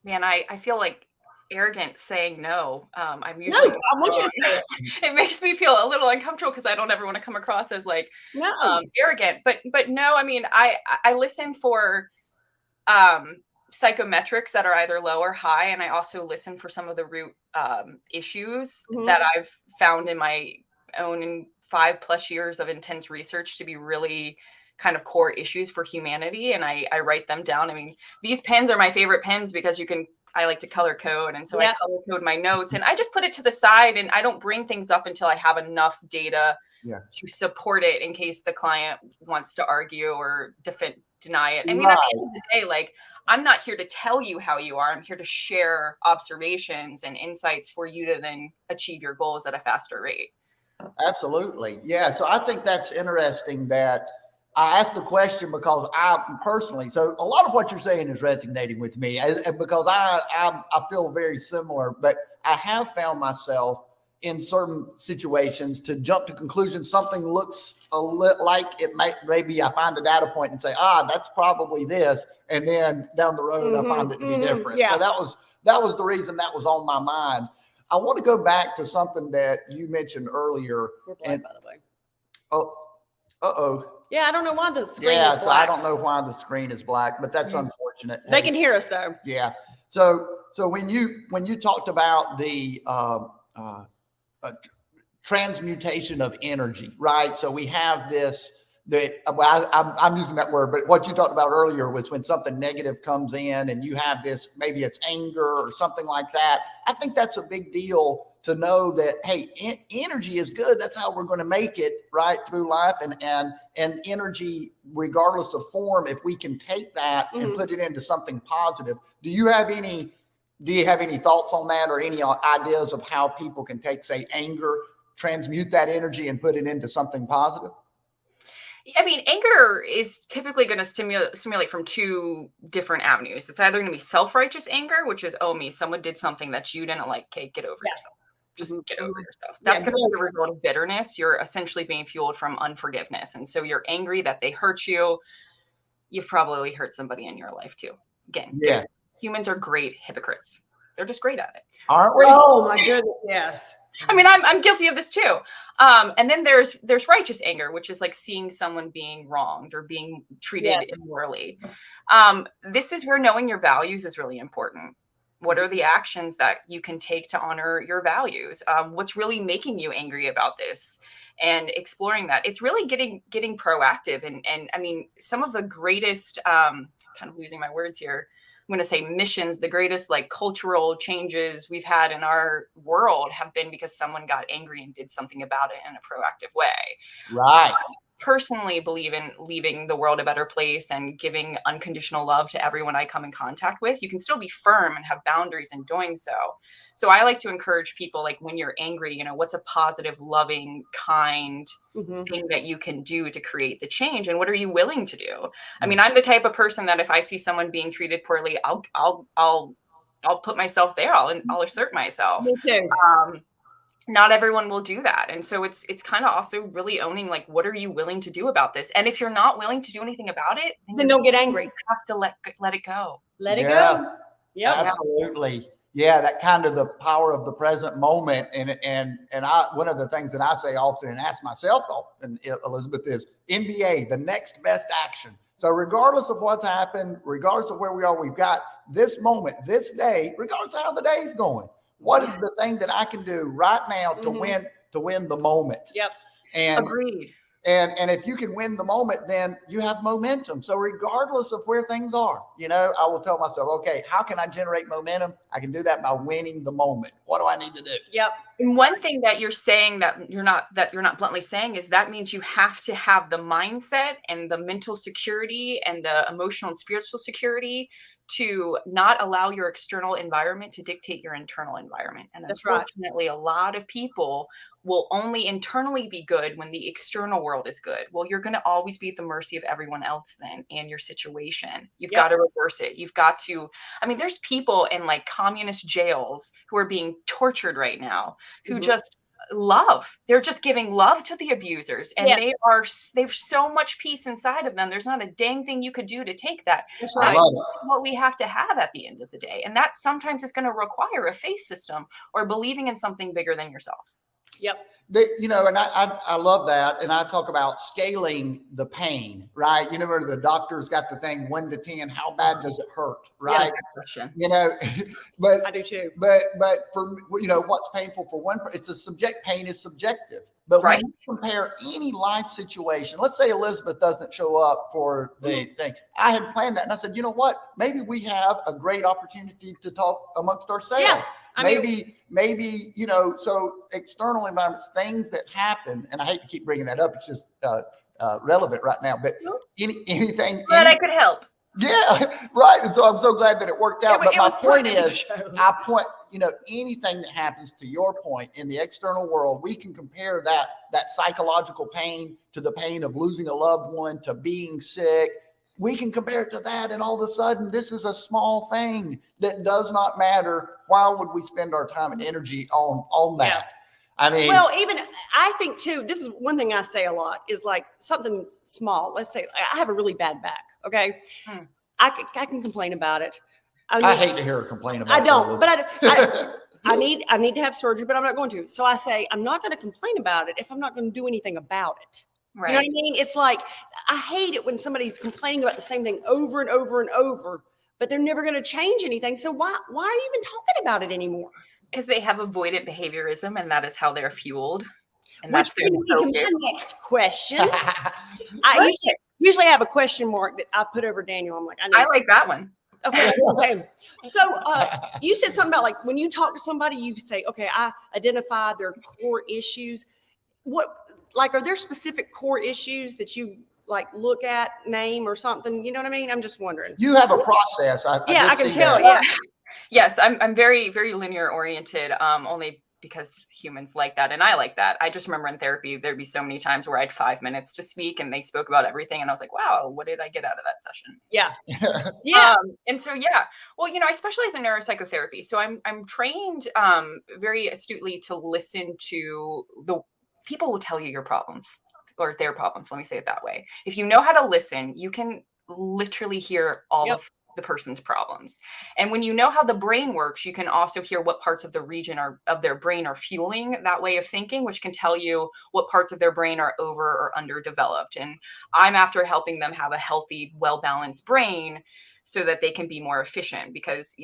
Man, I feel like arrogant saying no. I'm usually No, I want you to say it. It makes me feel a little uncomfortable because I don't ever want to come across as like No. arrogant. But no, I mean, I listen for psychometrics that are either low or high, and I also listen for some of the root issues that I've found in my own 5+ years of intense research to be really kind of core issues for humanity, and I write them down. I mean, these pens are my favorite pens because I like to color code, and so I color code my notes, and I just put it to the side, and I don't bring things up until I have enough data to support it in case the client wants to argue or deny it. I mean, at the end of the day, like, I'm not here to tell you how you are. I'm here to share observations and insights for you to then achieve your goals at a faster rate. Absolutely. Yeah. So I think that's interesting that I asked the question because I personally, so a lot of what you're saying is resonating with me because I feel very similar, but I have found myself in certain situations to jump to conclusions. Something looks like it maybe I find a data point and say, that's probably this. And then down the road, I find it to be different. Yeah. So that was the reason that was on my mind. I want to go back to something that you mentioned earlier. We're blind, by the way. Oh, Uh-oh. Yeah, I don't know why the screen Yeah, is so I black. don't know why the screen is black, but that's Mhm. unfortunate. They Hey, can hear us though. yeah. So when you talked about the uh, transmutation of energy, right? So we have this that well, I'm using that word, but what you talked about earlier was when something negative comes in and you have this, maybe it's anger or something like that. I think that's a big deal to know that, hey, energy is good. That's how we're going to make it right through life, and energy, regardless of form, if we can take that and put it into something positive. Do you have any thoughts on that, or any ideas of how people can take, say, anger, transmute that energy and put it into something positive? I mean, anger is typically going to stimulate from two different avenues. It's either going to be self-righteous anger, which is, oh, someone did something that you didn't like. Okay, get over Yeah. yourself. Just get over yourself. Yeah, That's going to be the result of bitterness. You're essentially being fueled from unforgiveness. And so you're angry that they hurt you. You've probably hurt somebody in your life too. Again, Yes. humans are great hypocrites. They're just great at it. Aren't we? Oh my goodness, yes. I mean, I'm guilty of this too. And then there's righteous anger, which is like seeing someone being wronged or being treated Yes. immorally. This is where knowing your values is really important. What are the actions that you can take to honor your values? What's really making you angry about this? And exploring that. It's really getting proactive. And I mean, some of the greatest, kind of losing my words here, I'm going to say missions, the greatest like cultural changes we've had in our world have been because someone got angry and did something about it in a proactive way. Right. Personally believe in leaving the world a better place and giving unconditional love to everyone I come in contact with. You can still be firm and have boundaries in doing so. So I like to encourage people, like, when you're angry, you know, what's a positive, loving, kind thing that you can do to create the change, and what are you willing to do? I mean, I'm the type of person that if I see someone being treated poorly, I'll put myself there. I'll assert myself. Me too. Not everyone will do that. And so it's kind of also really owning, like, what are you willing to do about this? And if you're not willing to do anything about it, Then don't get angry. you have to let it go. Let it Yeah. go. Yep. Absolutely. Yeah, that kind of the power of the present moment. And I, one of the things that I say often and ask myself often, Elizabeth, is NBA, the next best action. So regardless of what's happened, regardless of where we are, we've got this moment, this day, regardless of how the day's going. What is the thing that I can do right now to win the moment? Yep. And Agreed. And if you can win the moment, then you have momentum. So regardless of where things are, you know, I will tell myself, okay, how can I generate momentum? I can do that by winning the moment. What do I need to do? Yep. And one thing that you're saying that you're not bluntly saying is that means you have to have the mindset and the mental security and the emotional and spiritual security to not allow your external environment to dictate your internal environment. And That's right. unfortunately, a lot of people will only internally be good when the external world is good. Well, you're going to always be at the mercy of everyone else then and your situation. You've got to reverse it. You've got to, I mean, there's people in like communist jails who are being tortured right now who just love. They're just giving love to the abusers, and they've so much peace inside of them. There's not a dang thing you could do to take that. That's I right. love it. What we have to have at the end of the day. And that sometimes is going to require a faith system or believing in something bigger than yourself. Yep. You know, and I love that. And I talk about scaling the pain, right? You know, where the doctor's got the thing 1 to 10, how bad does it hurt, right? You know, but I do too. But for, you know, what's painful for one, pain is subjective. But when you compare any life situation, let's say Elizabeth doesn't show up for the thing. I had planned that, and I said, you know what? Maybe we have a great opportunity to talk amongst ourselves. Yeah. Maybe, you know, so external environments, things that happen, and I hate to keep bringing that up. It's just relevant right now, but anything. Glad I could help. Yeah, right. And so I'm so glad that it worked out. But my point is, you know, anything that happens, to your point, in the external world, we can compare that psychological pain to the pain of losing a loved one, to being sick. We can compare it to that, and all of a sudden, this is a small thing that does not matter. Why would we spend our time and energy on that? Yeah. I mean, well, even I think too, this is one thing I say a lot is like something small. Let's say I have a really bad back. Okay. I can complain about it. I hate to hear her complain about it. I don't, but I need to have surgery, but I'm not going to. So I say, I'm not going to complain about it if I'm not going to do anything about it. You know what I mean? It's like, I hate it when somebody's complaining about the same thing over and over and over, but they're never going to change anything. So why are you even talking about it anymore? Because they have avoidant behaviorism, and that is how they're fueled. And Which that's their brings me to focus. my next question. I usually have a question mark that I put over Daniel. I'm like, I like that one. Okay. Okay. So you said something about like when you talk to somebody, you say, okay, I identify their core issues. What, like, are there specific core issues that you like look at, name or something? You know what I mean? I'm just wondering. You have a process. I can tell. That. Yeah. Yes, I'm very, very linear oriented, only because humans like that. And I like that. I just remember in therapy, there'd be so many times where I had 5 minutes to speak and they spoke about everything. And I was like, wow, what did I get out of that session? Yeah. Yeah. And so, yeah, well, I specialize in neuropsychotherapy. So I'm trained very astutely to listen to the people who tell you your problems or their problems. Let me say it that way. If you know how to listen, you can literally hear all of the person's problems. And when you know how the brain works, you can also hear what parts of the region of their brain are fueling that way of thinking, which can tell you what parts of their brain are over or underdeveloped. And I'm after helping them have a healthy, well-balanced brain so that they can be more efficient, because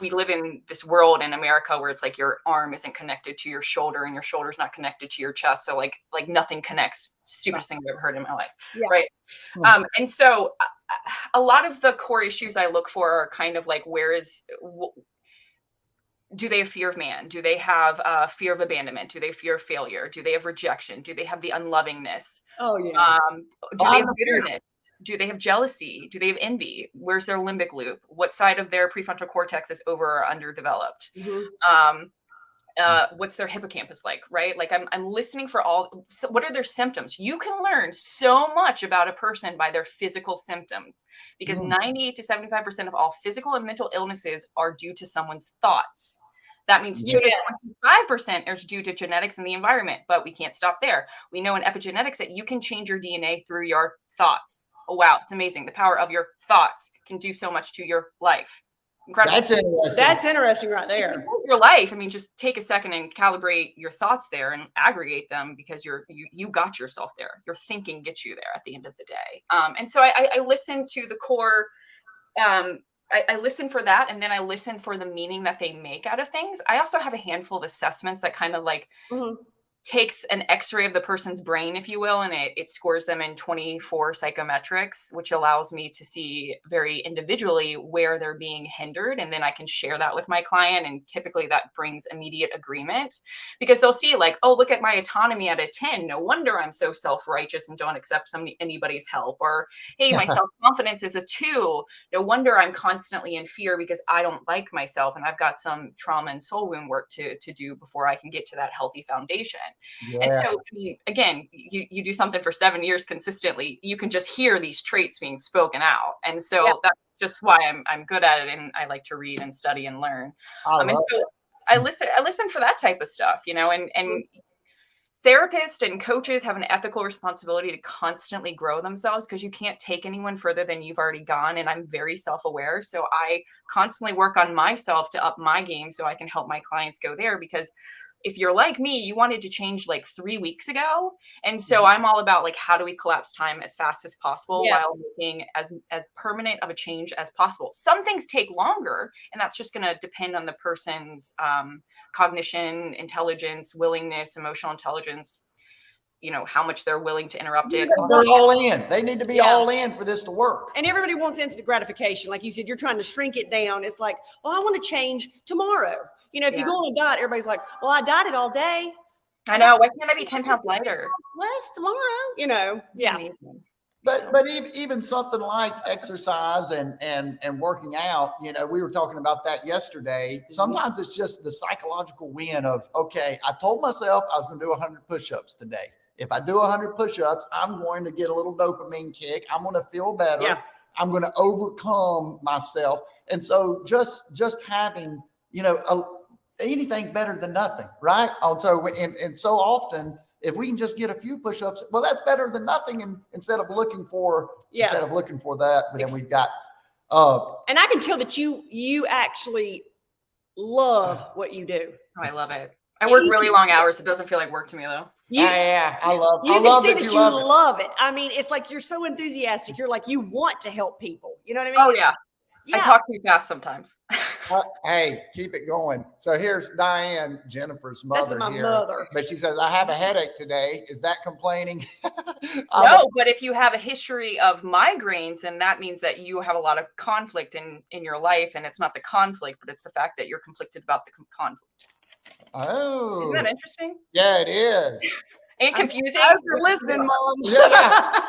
we live in this world in America where it's like your arm isn't connected to your shoulder and your shoulder's not connected to your chest. So like nothing connects. Stupidest thing I've ever heard in my life. Yeah. Right. And so a lot of the core issues I look for are kind of like, do they have fear of man? Do they have fear of abandonment? Do they fear of failure? Do they have rejection? Do they have the unlovingness? Oh yeah. Do they have bitterness? Do they have jealousy? Do they have envy? Where's their limbic loop? What side of their prefrontal cortex is over or underdeveloped? Mm-hmm. What's their hippocampus like, right? Like I'm listening for what are their symptoms? You can learn so much about a person by their physical symptoms, because 98 to 75% of all physical and mental illnesses are due to someone's thoughts. That means 2 to 25% is due to genetics and the environment, but we can't stop there. We know in epigenetics that you can change your DNA through your thoughts. Oh, wow. It's amazing. The power of your thoughts can do so much to your life. Incredible. That's interesting. That's interesting right there. Your life. I mean, just take a second and calibrate your thoughts there and aggregate them, because you got yourself there. Your thinking gets you there at the end of the day. And so I listen to the core. I listen for that, and then I listen for the meaning that they make out of things. I also have a handful of assessments that kind of like takes an x-ray of the person's brain, if you will, and it scores them in 24 psychometrics, which allows me to see very individually where they're being hindered. And then I can share that with my client. And typically that brings immediate agreement, because they'll see like, oh, look at my autonomy at a 10. No wonder I'm so self-righteous and don't accept anybody's help. Or, hey, my self-confidence is a 2. No wonder I'm constantly in fear because I don't like myself. And I've got some trauma and soul wound work to do before I can get to that healthy foundation. Yeah. And so, again, you do something for 7 years consistently, you can just hear these traits being spoken out. And so that's just why I'm good at it. And I like to read and study and learn. And so I listen for that type of stuff, and therapists and coaches have an ethical responsibility to constantly grow themselves, because you can't take anyone further than you've already gone. And I'm very self-aware. So I constantly work on myself to up my game so I can help my clients go there, because if you're like me, you wanted to change like 3 weeks ago. And so I'm all about like, how do we collapse time as fast as possible while making as permanent of a change as possible? Some things take longer, and that's just going to depend on the person's cognition, intelligence, willingness, emotional intelligence, how much they're willing to interrupt it. They're all in. They need to be all in for this to work. And everybody wants instant gratification. Like you said, you're trying to shrink it down. It's like, well, I want to change tomorrow. If you go on a diet, everybody's like, well, I dieted all day. I know. Why can't I be 10 pounds lighter? Less tomorrow, Yeah. Amazing. But even something like exercise and working out, we were talking about that yesterday. Sometimes it's just the psychological win of, okay, I told myself I was going to do 100 push-ups today. If I do 100 push-ups, I'm going to get a little dopamine kick. I'm going to feel better. Yeah. I'm going to overcome myself. And so just having, anything's better than nothing, right? And so often, if we can just get a few push-ups, well, that's better than nothing. And instead of looking for that, but then we've got. And I can tell that you actually love what you do. Oh, I love it. I work really long hours. It doesn't feel like work to me though. Yeah, I you love can see that that you love it. love it. I mean, it's like you're so enthusiastic. You're like, you want to help people. You know what I mean? Oh yeah. I Yeah. talk too fast sometimes. Hey, keep it going. So here's Diane, Jennifer's This is mother my here. mother. But she says, I have a headache today. Is that complaining? No, but if you have a history of migraines, and that means that you have a lot of conflict in your life, and it's not the conflict, but it's the fact that you're conflicted about the conflict. Oh. Isn't that interesting? Yeah, it is. And confusing. I hope you're listening, Mom. Yeah.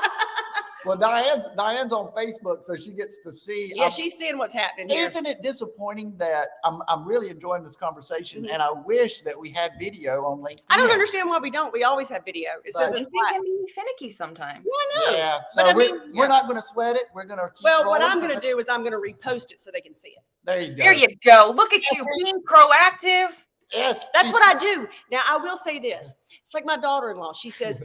Well, Diane's on Facebook, so she gets to see. Yeah, she's seeing what's happening here. Isn't it disappointing that I'm really enjoying this conversation, Mhm. and I wish that we had video on LinkedIn. I don't understand why we don't. We always have video. It says But- it's LinkedIn flat. can be finicky sometimes. I know. Yeah. But So I mean, we're not going to sweat it. We're going to keep Well, what rolling I'm for going to it. do is I'm going to repost it so they can see it. There you go. There you go. Look at you being proactive. Yes. That's what I do. Now, I will say this. It's like my daughter-in-law. She says,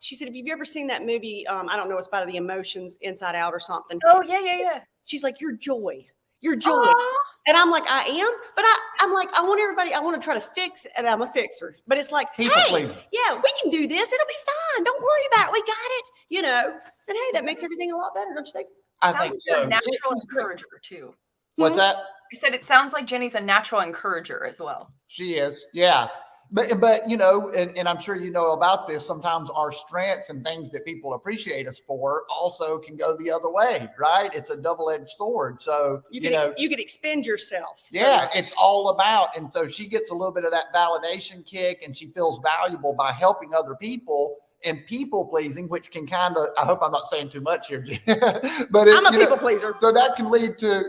she said, if you've ever seen that movie, I don't know, it's about the emotions, Inside Out or something. Oh, yeah. She's like, you're joy. You're joy. Aw. And I'm like, I am. But I'm like, I want to try to fix, and I'm a fixer. But it's like, People hey, pleasing. yeah, we can do this. It'll be fine. Don't worry about it. We got it. You know. And hey, that makes everything a lot better, don't you think? I Sounds think like you're so. a natural encourager too. What's that? I said it sounds like Jenny's a natural encourager as well. She is. Yeah. But you know, and I'm sure you know about this, sometimes our strengths and things that people appreciate us for also can go the other way, right? It's a double-edged sword. So You know, could expend yourself. So yeah, much. it's all about. And so she gets a little bit of that validation kick, and she feels valuable by helping other people and people pleasing, which can kind of, I hope I'm not saying too much here, but I'm a people pleaser. so that can lead to,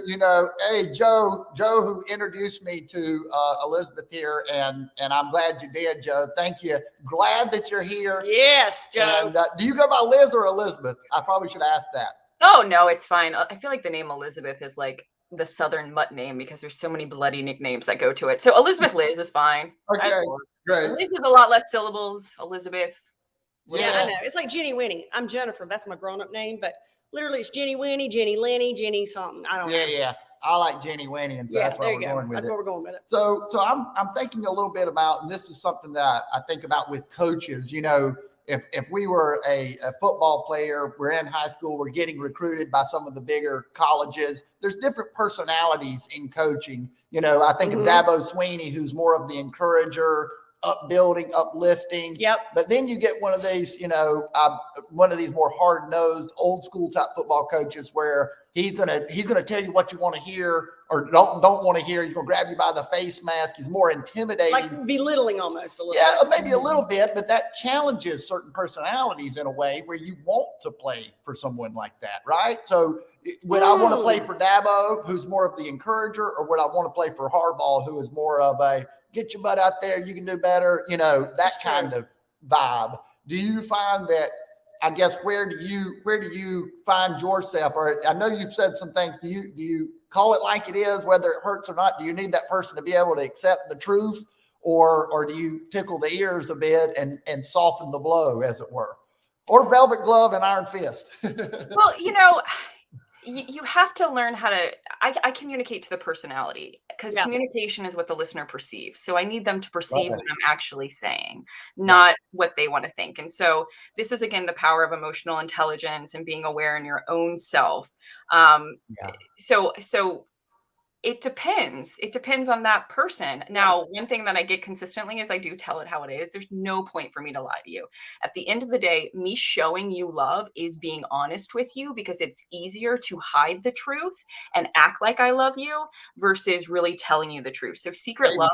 hey, Joe, who introduced me to Elizabeth here, and I'm glad you did, Joe. Thank you. Glad that you're here. Yes, Joe. And do you go by Liz or Elizabeth? I probably should ask that. Oh no, it's fine. I feel like the name Elizabeth is like the Southern mutt name because there's so many bloody nicknames that go to it. So Elizabeth Liz is fine. Okay, great. Liz is a lot less syllables. Elizabeth. Yeah, I know. It's like Jenny Winny. I'm Jennifer. That's my grown-up name, but literally it's Jenny Winny, Jenny Lenny, Jenny something. I don't know. Yeah. I like Jenny Winny, and so Yeah, that's where there we're you go. going with That's it. where we're going with it. So I'm thinking a little bit about, and this is something that I think about with coaches. If we were a football player, we're in high school, we're getting recruited by some of the bigger colleges. There's different personalities in coaching. I think of Dabo Sweeney, who's more of the encourager, upbuilding, uplifting. Yep. But then you get one of these, one of these more hard-nosed, old school type football coaches where he's gonna tell you what you want to hear or don't want to hear. He's gonna grab you by the face mask. He's more intimidating. Like belittling almost a little Yeah, bit. maybe a little bit, but that challenges certain personalities in a way where you want to play for someone like that, right? So would I want to play for Dabo, who's more of the encourager, or would I want to play for Harbaugh, who is more of a get your butt out there, you can do better, that kind of vibe? Do you find that, I guess, where do you find yourself? Or I know you've said some things. Do you call it like it is, whether it hurts or not? Do you need that person to be able to accept the truth, or do you tickle the ears a bit and soften the blow, as it were? Or velvet glove and iron fist? Well, you have to learn how to, I communicate to the personality because communication is what the listener perceives. So I need them to perceive what I'm actually saying, not what they want to think. And so this is, again, the power of emotional intelligence and being aware in your own self. So it depends. It depends on that person. Now, one thing that I get consistently is I do tell it how it is. There's no point for me to lie to you. At the end of the day, me showing you love is being honest with you because it's easier to hide the truth and act like I love you versus really telling you the truth. So secret love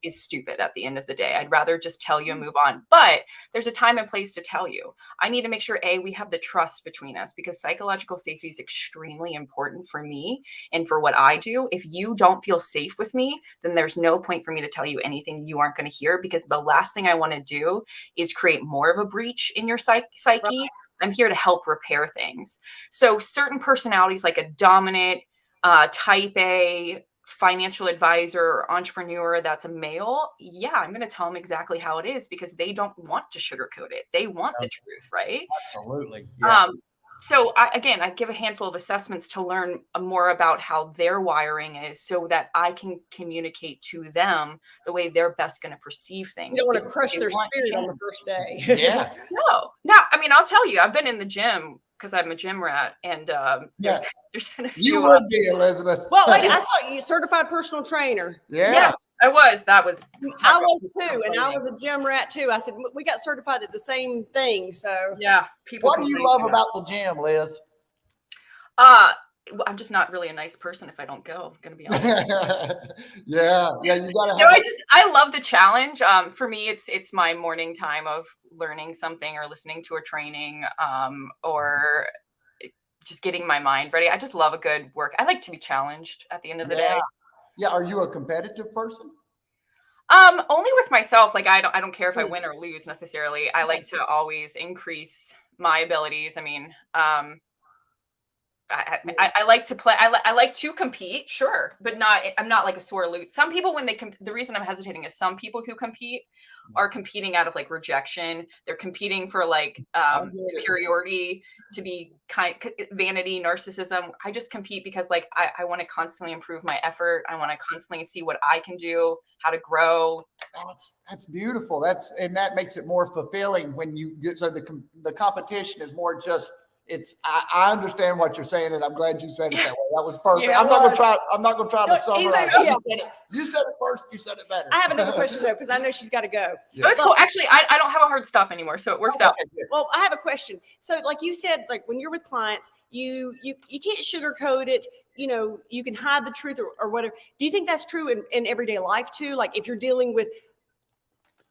is stupid at the end of the day. I'd rather just tell you and move on. But there's a time and place to tell you. I need to make sure, we have the trust between us because psychological safety is extremely important for me and for what I do. If you don't feel safe with me, then there's no point for me to tell you anything you aren't going to hear because the last thing I want to do is create more of a breach in your psyche. Right. I'm here to help repair things. So certain personalities, like a dominant, type A, financial advisor or entrepreneur that's a male, I'm going to tell them exactly how it is because they don't want to sugarcoat it. They want the truth, right? Absolutely. Yeah. So I give a handful of assessments to learn more about how their wiring is so that I can communicate to them the way they're best going to perceve things. You don't want to Because crush they their want spirit on change. the first day. Yeah. No. I mean, I'll tell you, I've been in the gym because I'm a gym rat, and Yeah. there's been a You few. would be, Elizabeth. Well, like I saw you, certified personal trainer. Yeah. Yes, I was. That was. I was too, and I was a gym rat too. I said we got certified at the same thing. So Yeah. People. What do you love about the gym, Liz? I'm just not really a nice person if I don't go. I'm gonna be honest. Yeah. You gotta No, have I love the challenge. For me, it's my morning time of learning something or listening to a training, or just getting my mind ready. I just love a good work. I like to be challenged at the end of the day. Yeah. Are you a competitive person? Only with myself. Like I don't care if I win or lose necessarily. I like to always increase my abilities. I mean, I like to play. I like to compete, sure, but I'm not like a sore loser. Some people, when the reason I'm hesitating is some people who compete are competing out of like rejection. They're competing for like superiority, to be vanity, narcissism. I just compete because like I want to constantly improve my effort. I want to constantly see what I can do, how to grow. That's beautiful. And that makes it more fulfilling when you get, so the competition is more just, I understand what you're saying, and I'm glad you said it that way. That was perfect. Yeah, I'm not gonna try to summarize. Yeah. You said it first. You said it better. I have another question though, because I know she's got to go. Yeah. Oh, it's cool. Actually, I don't have a hard stop anymore, so it works out. Well, I have a question. So, like you said, like when you're with clients, you can't sugarcoat it. You know, you can hide the truth or whatever. Do you think that's true in everyday life too? Like if you're dealing with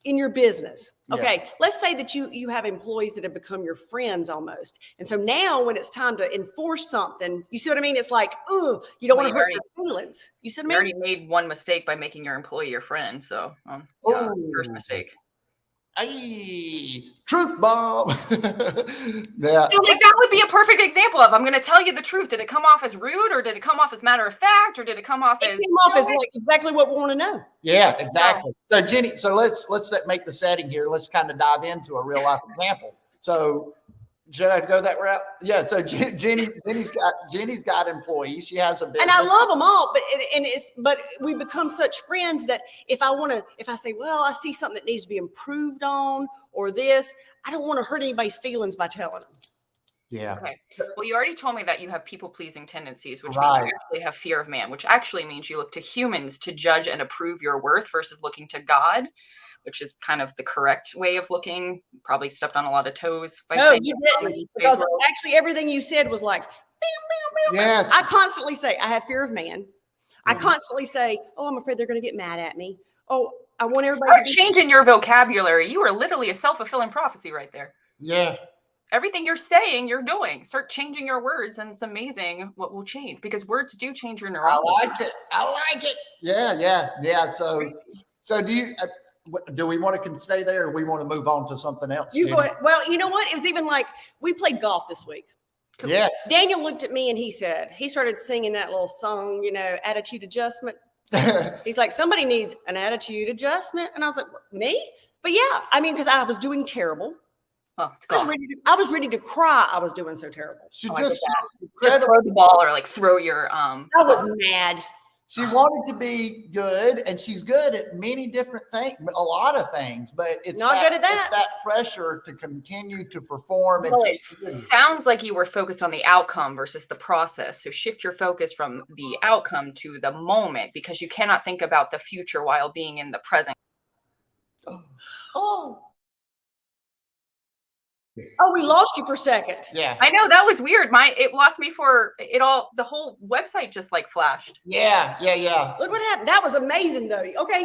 in your business. Okay, let's say that you have employees that have become your friends almost. And so now when it's time to enforce something, you see what I mean? It's like, oh, you don't want to hurt their feelings. You see what I mean? You already made one mistake by making your employee your friend. So first mistake. Hey, truth bomb. Yeah. So like that would be a perfect example of, I'm going to tell you the truth. Did it come off as rude, or did it come off as matter of fact, or did it come off as like exactly what we want to know? Yeah, exactly. So Jenny, let's make the setting here. Let's kind of dive into a real life example. So should I go that route? Yeah. So Jenny's got employees. She has a business, and I love them all. But we become such friends that if I say, well, I see something that needs to be improved on, or this, I don't want to hurt anybody's feelings by telling them. Yeah. Okay. Well, you already told me that you have people-pleasing tendencies, which means you actually have fear of man, which actually means you look to humans to judge and approve your worth versus looking to God, which is kind of the correct way of looking. Probably stepped on a lot of toes by saying you didn't, because actually everything you said was like, yes. I constantly say, I have fear of man. I constantly say, oh, I'm afraid they're going to get mad at me. Oh, I want everybody Start changing your vocabulary. You are literally a self-fulfilling prophecy right there. Yeah. Everything you're saying, you're doing. Start changing your words, and it's amazing what will change, because words do change your neurology. I like it. Yeah. So do we want to stay there, or we want to move on to something else? You go ahead. Well, you know what? It was even like we played golf this week. Yes. Daniel looked at me and he started singing that little song, attitude adjustment. He's like, somebody needs an attitude adjustment. And I was like, me? But yeah, I mean, because I was doing terrible. Oh, it's I was ready to cry. I was doing so terrible. She just throw the ball, or like throw your I was mad. She wanted to be good, and she's good at many different things, a lot of things, but it's not good at that. It's that pressure to continue to perform. Well, it sounds like you were focused on the outcome versus the process. So shift your focus from the outcome to the moment, because you cannot think about the future while being in the present. Oh, we lost you for a second. Yeah. I know, that was weird. It lost me for it all. The whole website just like flashed. Yeah. Look what happened. That was amazing though. Okay.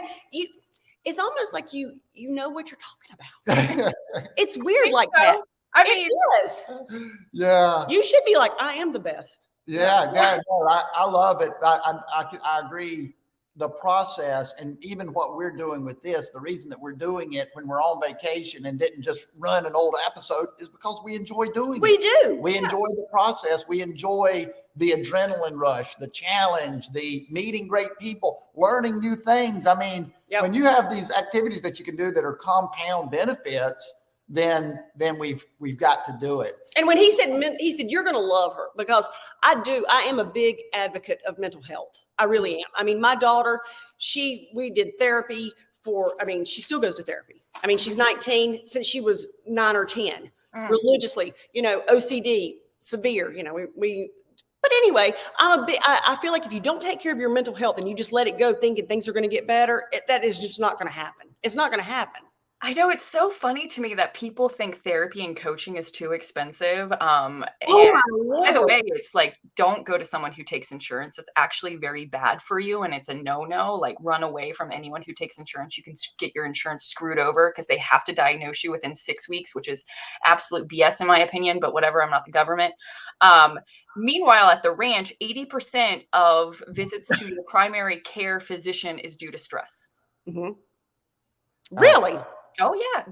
It's almost like you know what you're talking about. It's weird like that. I mean, it is. Yeah. You should be like, I am the best. Yeah. No, I love it. I agree. The process, and even what we're doing with this, the reason that we're doing it when we're on vacation and didn't just run an old episode is because we enjoy doing it. We do. We enjoy the process. We enjoy the adrenaline rush, the challenge, the meeting great people, learning new things. I mean, when you have these activities that you can do that are compound benefits, then we've got to do it. And when he said, you're going to love her, because I am a big advocate of mental health. I really am. I mean, my daughter, we did therapy she still goes to therapy. I mean, she's 19 since she was 9 or 10, religiously, OCD, severe, but anyway, I feel like if you don't take care of your mental health and you just let it go thinking things are going to get better, that is just not going to happen. It's not going to happen. I know, it's so funny to me that people think therapy and coaching is too expensive. Oh, by the way, it's like, don't go to someone who takes insurance. It's actually very bad for you, and it's a no-no. Like, run away from anyone who takes insurance. You can get your insurance screwed over because they have to diagnose you within 6 weeks, which is absolute BS in my opinion, but whatever, I'm not the government. Meanwhile, at the ranch, 80% of visits to your primary care physician is due to stress. Mm-hmm. Really? Oh, yeah.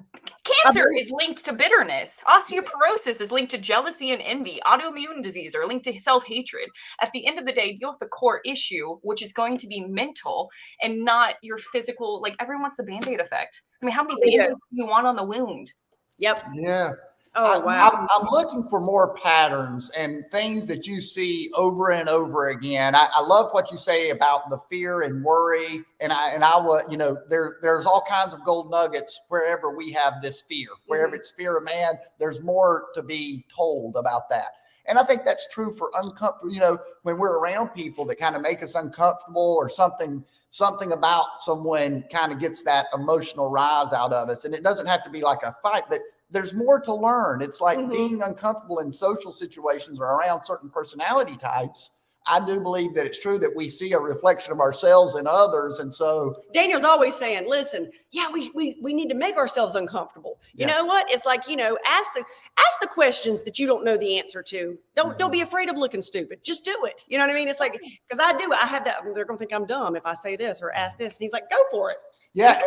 Cancer is linked to bitterness. Osteoporosis is linked to jealousy and envy. Autoimmune disease are linked to self-hatred. At the end of the day, deal with the core issue, which is going to be mental and not your physical. Like, everyone wants the Band-Aid effect. I mean, how many Band-Aids do you want on the wound? Yep. Yeah. Oh, wow. I'm looking for more patterns and things that you see over and over again. I love what you say about the fear and worry. And I would, there's all kinds of gold nuggets wherever we have this fear, wherever it's fear of man, there's more to be told about that. And I think that's true for uncomfortable, when we're around people that kind of make us uncomfortable or something about someone kind of gets that emotional rise out of us. And it doesn't have to be like a fight, but there's more to learn. It's like being uncomfortable in social situations or around certain personality types. I do believe that it's true that we see a reflection of ourselves in others. And so Daniel's always saying, listen, we need to make ourselves uncomfortable. You know what? It's like, ask the questions that you don't know the answer to. Don't be afraid of looking stupid. Just do it. You know what I mean? It's like, because I have that, they're going to think I'm dumb if I say this or ask this. And he's like, go for it. Yeah.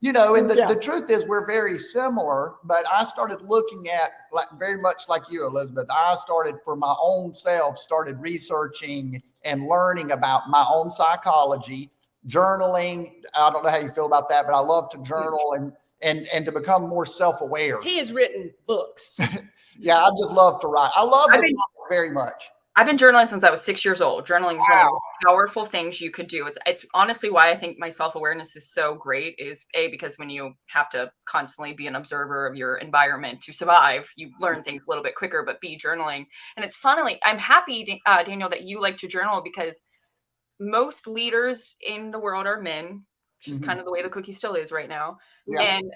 And the truth is we're very similar, but I started looking at very much like you, Elizabeth. I started for my own self, started researching and learning about my own psychology, journaling. I don't know how you feel about that, but I love to journal and to become more self-aware. He has written books. Yeah, I just love to write. I love it very much. I've been journaling since I was 6 years old. Journaling is one of the most powerful things you could do. It's honestly why I think my self-awareness is so great is because when you have to constantly be an observer of your environment to survive, you learn things a little bit quicker, but journaling. And it's funnily, I'm happy, Daniel, that you like to journal because most leaders in the world are men, which is kind of the way the cookie still is right now. Yeah. And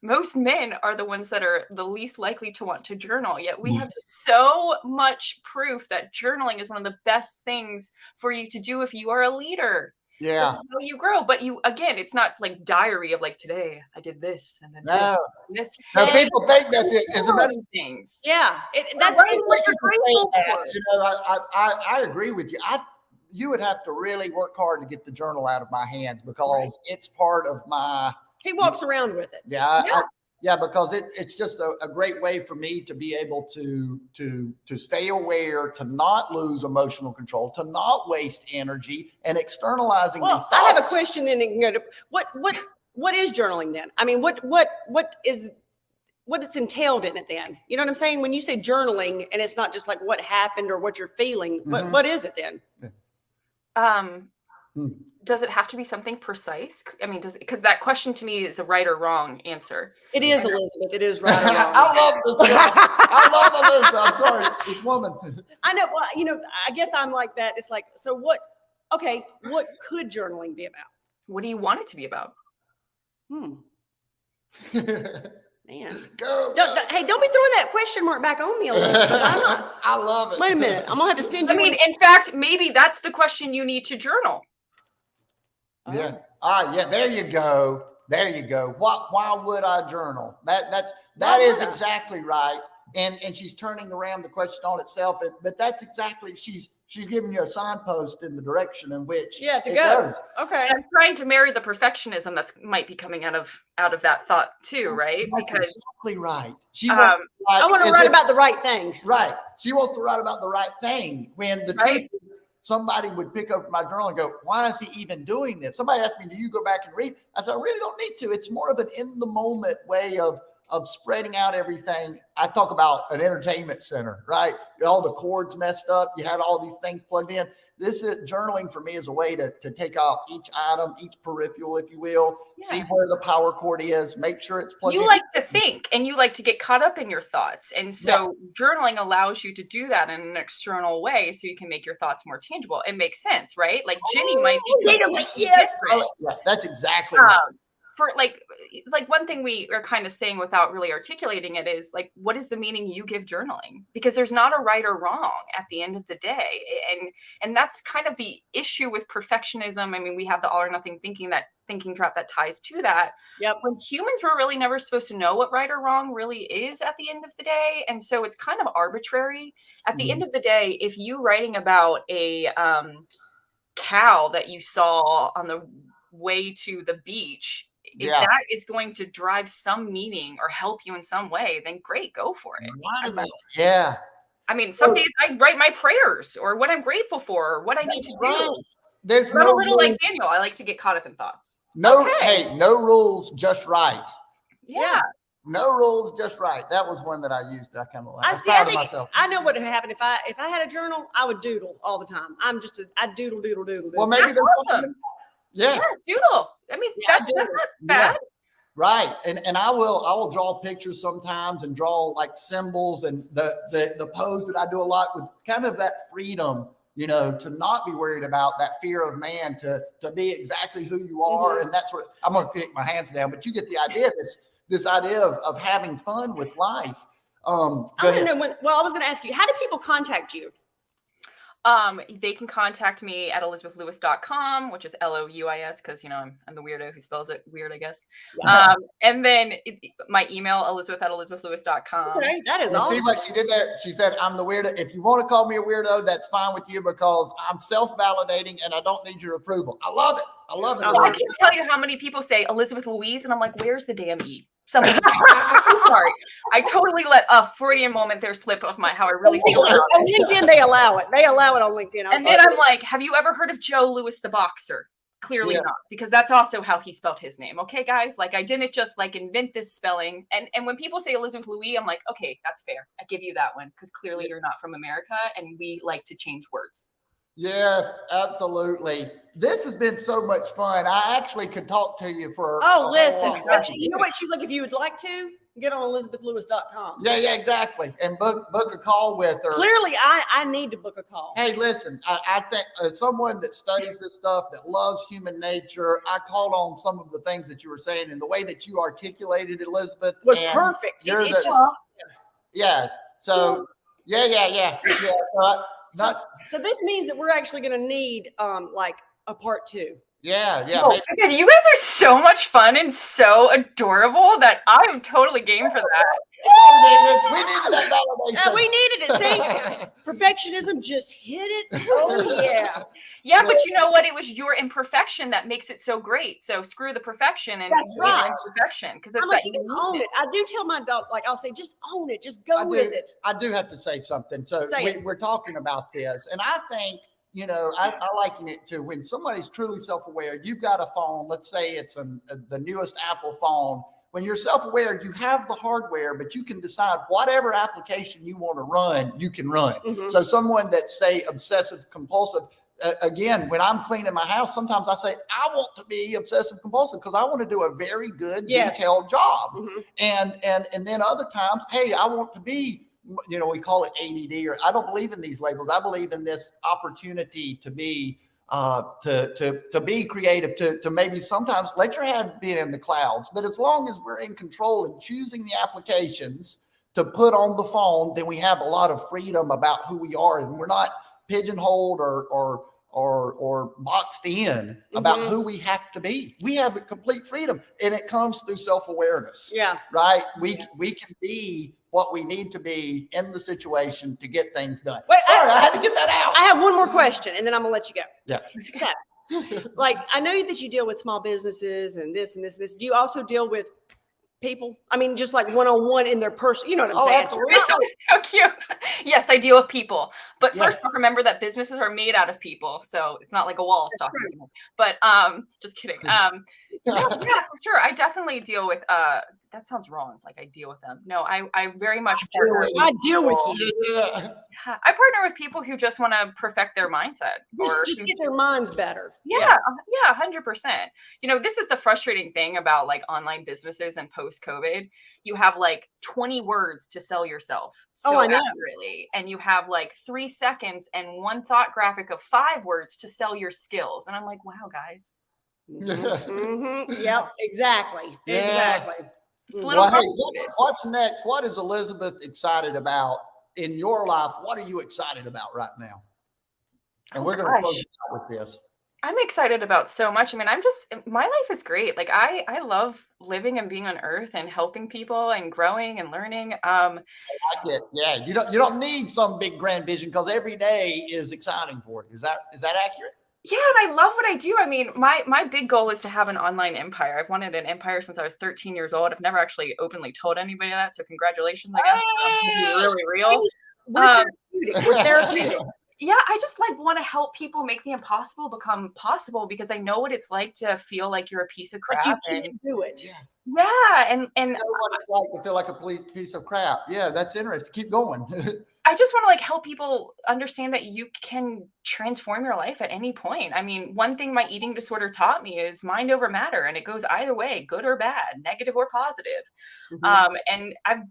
most men are the ones that are the least likely to want to journal. Yet we have so much proof that journaling is one of the best things for you to do if you are a leader. Yeah. How you grow. But it's not like diary of like, today I did this and then this. No, people think that's it. It's about things. Yeah. That's what you're grateful for. I agree with you. You would have to really work hard to get the journal out of my hands because it's part of my. He walks around with it. Yeah, because it's just a great way for me to be able to stay aware, to not lose emotional control, to not waste energy and externalizing these thoughts. I have a question then. What is journaling then? I mean, what it's entailed in it then? You know what I'm saying? When you say journaling and it's not just like what happened or what you're feeling, what is it then? Does it have to be something precise? I mean, because that question to me is a right or wrong answer. It is, Elizabeth. It is right or wrong. I love this. I love Elizabeth. I'm sorry, this woman. I know. Well, I guess I'm like that. It's like, so what? Okay, what could journaling be about? What do you want it to be about? Man. Go. Hey, don't be throwing that question mark back on me, Elizabeth. I love it. Wait a minute. I'm going to have to send you. I mean, in fact, maybe that's the question you need to journal. Yeah. Yeah. There you go. There you go. Why would I journal? That is exactly right. And she's turning around the question on itself. But that's exactly, she's giving you a signpost in the direction in which it goes. Okay. And I'm trying to marry the perfectionism that's might be coming out of that thought too, right? That's exactly right. I want to write about the right thing. Right. She wants to write about the right thing when the truth is somebody would pick up my journal and go, why is he even doing this? Somebody asked me, do you go back and read? I said, I really don't need to. It's more of an in the moment way of spreading out everything. I talk about an entertainment center, right? All the cords messed up. You had all these things plugged in. This is journaling for me is a way to take out each item, each peripheral, if you will, see where the power cord is, make sure it's plugged in. You like to think and you like to get caught up in your thoughts. And so journaling allows you to do that in an external way so you can make your thoughts more tangible. It makes sense, right? Like Ginny might be yes. Yeah, that's exactly right. For like one thing we are kind of saying without really articulating it is like, what is the meaning you give journaling? Because there's not a right or wrong at the end of the day. And that's kind of the issue with perfectionism. I mean, we have the all or nothing thinking trap that ties to that. Yep. When humans were really never supposed to know what right or wrong really is at the end of the day. And so it's kind of arbitrary. At the end of the day, if you writing about a cow that you saw on the way to the beach, if that is going to drive some meaning or help you in some way, then great, go for it. Yeah. I mean, some days I write my prayers or what I'm grateful for or what I need to do. There's I'm a little like Daniel. I like to get caught up in thoughts. Hey, no rules, just right. Yeah. No rules, just right. That was one that I used. I kind of like. I know what would happen if I had a journal. I would doodle all the time. I doodle. Well, maybe that's awesome. Yeah, doodle. I mean, that's not bad. Right. And I will draw pictures sometimes and draw like symbols and the pose that I do a lot with kind of that freedom, to not be worried about that fear of man, to be exactly who you are. And that's what I'm going to kick my hands down, but you get the idea, this idea of having fun with life. I was going to ask you, how do people contact you? They can contact me at elizabethlewis.com, which is LOUIS, because I'm the weirdo who spells it weird, I guess. And then my email, elizabeth@elizabethlewis.com. Okay, that is awesome. See what she did there? She said, I'm the weirdo. If you want to call me a weirdo, that's fine with you because I'm self-validating and I don't need your approval. I love it. I can't tell you how many people say Elizabeth Louise, and I'm like, where's the damn E? Somebody, sorry, I totally let a Freudian moment there slip of how I really feel about it. On LinkedIn, they allow it. They allow it on LinkedIn. And then I'm like, have you ever heard of Joe Louis the boxer? Clearly not, because that's also how he spelled his name. Okay, guys, like I didn't just like invent this spelling. And when people say Elizabeth Louis, I'm like, okay, that's fair. I give you that one because clearly you're not from America, and we like to change words. Yes, absolutely. This has been so much fun. I actually could talk to you for. Listen, you know what? She's like, if you would like to, get on elizabethlewis.com. Yeah, exactly. And book a call with her. Clearly, I need to book a call. Hey, listen, I think someone that studies this stuff, that loves human nature, I called on some of the things that you were saying, and the way that you articulated, Elizabeth, was perfect. It's just. Yeah. So, yeah. So this means that we're actually going to need like a part 2. Yeah. Oh, again, you guys are so much fun and so adorable that I'm totally game for that. We needed that validation. We needed it. See, perfectionism just hit it. Oh yeah. Yeah, but you know what? It was your imperfection that makes it so great. So screw the perfection and imperfection, because it's like, you can own it. I do tell my dog, like I'll say, just own it, just go with it. I do have to say something. So we're talking about this, and I think I liken it to when somebody's truly self-aware. You've got a phone. Let's say it's the newest Apple phone. When you're self-aware, you have the hardware, but you can decide whatever application you want to run, you can run. So someone that's, say, obsessive compulsive, again, when I'm cleaning my house, sometimes I say, I want to be obsessive compulsive because I want to do a very good, detailed job. And then other times, hey, I want to be, we call it ADD, or I don't believe in these labels. I believe in this opportunity to be to be creative, to maybe sometimes let your head be in the clouds. But as long as we're in control and choosing the applications to put on the phone, then we have a lot of freedom about who we are, and we're not pigeonholed or boxed in about who we have to be. We have a complete freedom, and it comes through self-awareness. Yeah. Right. We can be what we need to be in the situation to get things done. Wait, Sorry, I had to get that out. I have one more question, and then I'm gonna let you go. Yeah. Like, I know that you deal with small businesses and this and this and this. Do you also deal with people? I mean, just like one-on-one in their person. You know what I'm Oh, saying? absolutely. That was so cute. Yes, I deal with people. But Yeah. first off, remember that businesses are made out of people. So it's not like a wall talking to me. But just kidding. No, yeah, for sure. I definitely deal with that sounds wrong. Like I deal with them. No, I very much partner. I deal with you. Yeah. I partner with people who just want to perfect their mindset or Just who get their minds better. Yeah, 100%. You know, this is the frustrating thing about like online businesses and post-COVID. You have like 20 words to sell yourself so I know. accurately, and you have like 3 seconds and one thought graphic of 5 words to sell your skills. And I'm like, wow, guys, Yep, exactly. Yeah. Exactly. it's a little Well, hey, complicated. what's next? What is Elizabeth excited about in your life? What are you excited about right now? And Oh, we're going to close gosh. it out with this. I'm excited about so much. I mean, my life is great. Like I love living and being on earth and helping people and growing and learning. I get, yeah. You don't need some big grand vision because every day is exciting for you. Is that accurate? Yeah, and I love what I do. I mean, my big goal is to have an online empire. I've wanted an empire since I was 13 years old. I've never actually openly told anybody that, so congratulations, I guess. It's really real. We're therapeutic. We're therapeutic. Yeah, I just like want to help people make the impossible become possible because I know what it's like to feel like you're a piece of crap. Like you can't do it. Yeah, and You know what it's like to feel like a piece of crap. Yeah, that's interesting. Keep going. I just want to like help people understand that you can transform your life at any point. I mean, one thing my eating disorder taught me is mind over matter, and it goes either way, good or bad, negative or positive. And I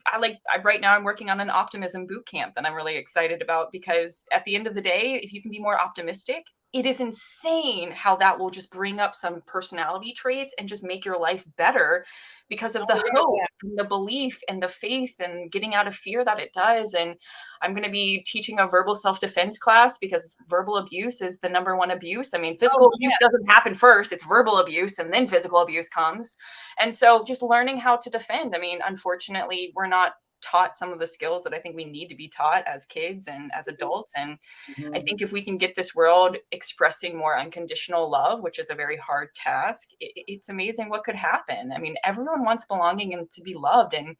right now I'm working on an optimism boot camp that I'm really excited about because at the end of the day, if you can be more optimistic, it is insane how that will just bring up some personality traits and just make your life better because of the hope and the belief and the faith and getting out of fear that it does. And I'm going to be teaching a verbal self-defense class because verbal abuse is the number one abuse. I mean, physical abuse doesn't happen first. It's verbal abuse and then physical abuse comes. And so just learning how to defend. I mean, unfortunately, we're not taught some of the skills that I think we need to be taught as kids and as adults. And I think if we can get this world expressing more unconditional love, which is a very hard task, it's amazing what could happen. I mean, everyone wants belonging and to be loved. And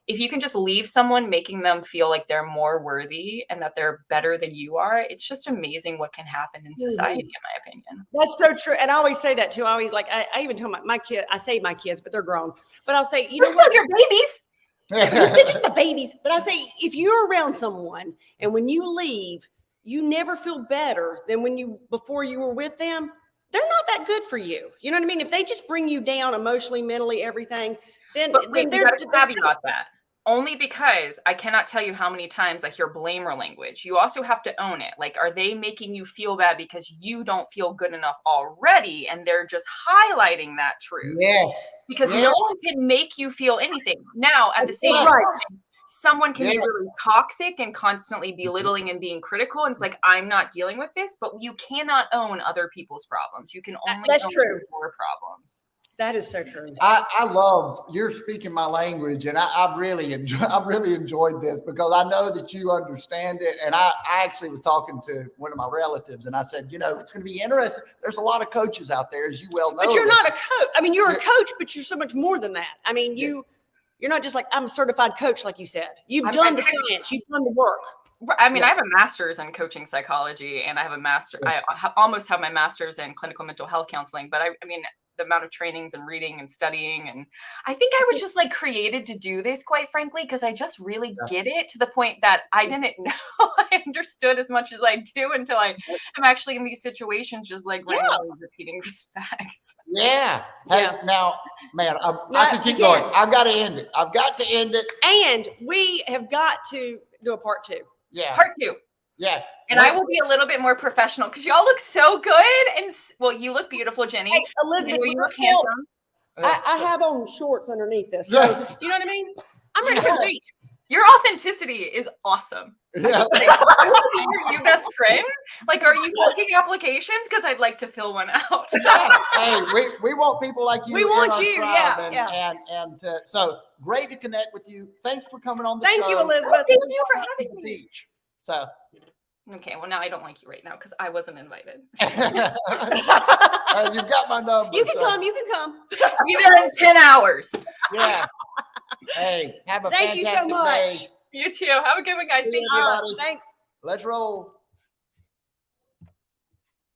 if you can just leave someone making them feel like they're more worthy and that they're better than you are, it's just amazing what can happen in society, in my opinion. That's so true. And I always say that too. I always I even tell my kids, I say my kids, but they're grown. But I'll say, you know what? Your babies. They're just the babies. But I say, if you're around someone and when you leave, you never feel better than before you were with them, they're not that good for you. You know what I mean? If they just bring you down emotionally, mentally, everything, then they're caveat that. Only because I cannot tell you how many times I hear blamer language. You also have to own it. Like, are they making you feel bad because you don't feel good enough already? And they're just highlighting that truth. Yes. Because no one can make you feel anything. Now, at the same time, someone can be really toxic and constantly belittling and being critical. And it's like, I'm not dealing with this, but you cannot own other people's problems. You can only own your problems. That is so true. I love you're speaking my language, and I've really enjoyed this because I know that you understand it. And I actually was talking to one of my relatives, and I said, you know, it's going to be interesting. There's a lot of coaches out there, as you well know. But you're not a coach. I mean, you're a coach, but you're so much more than that. I mean, you're not just like I'm a certified coach, like you said. You've done the science. You've done the work. I mean, I have a master's in coaching psychology, and I have a master. I almost have my master's in clinical mental health counseling. But I mean, the amount of trainings and reading and studying, and I think I was just like created to do this, quite frankly, because I just really get it to the point that I didn't know I understood as much as I do until I'm actually in these situations, just like randomly repeating these facts. Yeah. Hey, now, man, I can keep going. I've got to end it. And we have got to do a part 2. Yeah. Part 2. Yeah. And I will be a little bit more professional because y'all look so good. And well, you look beautiful, Jenny. Hey, Elizabeth, you look handsome. I have on shorts underneath this. So, you know what I mean? I'm ready for the beach. Your authenticity is awesome. Yeah. I want to be your best friend. Like, are you taking applications? Because I'd like to fill one out. Hey, we want people like you. We want you. So great to connect with you. Thanks for coming on the show. Thank you, Elizabeth. Thank you for having me. Beach. So. Okay, well now I don't like you right now because I wasn't invited. You've got my number. You can so, come. You can come. Be there in 10 hours. Yeah. Hey, have a Thank you so fantastic much. day. You too. Have a good one, guys. See Thank you, you. everybody. Thanks. Let's roll.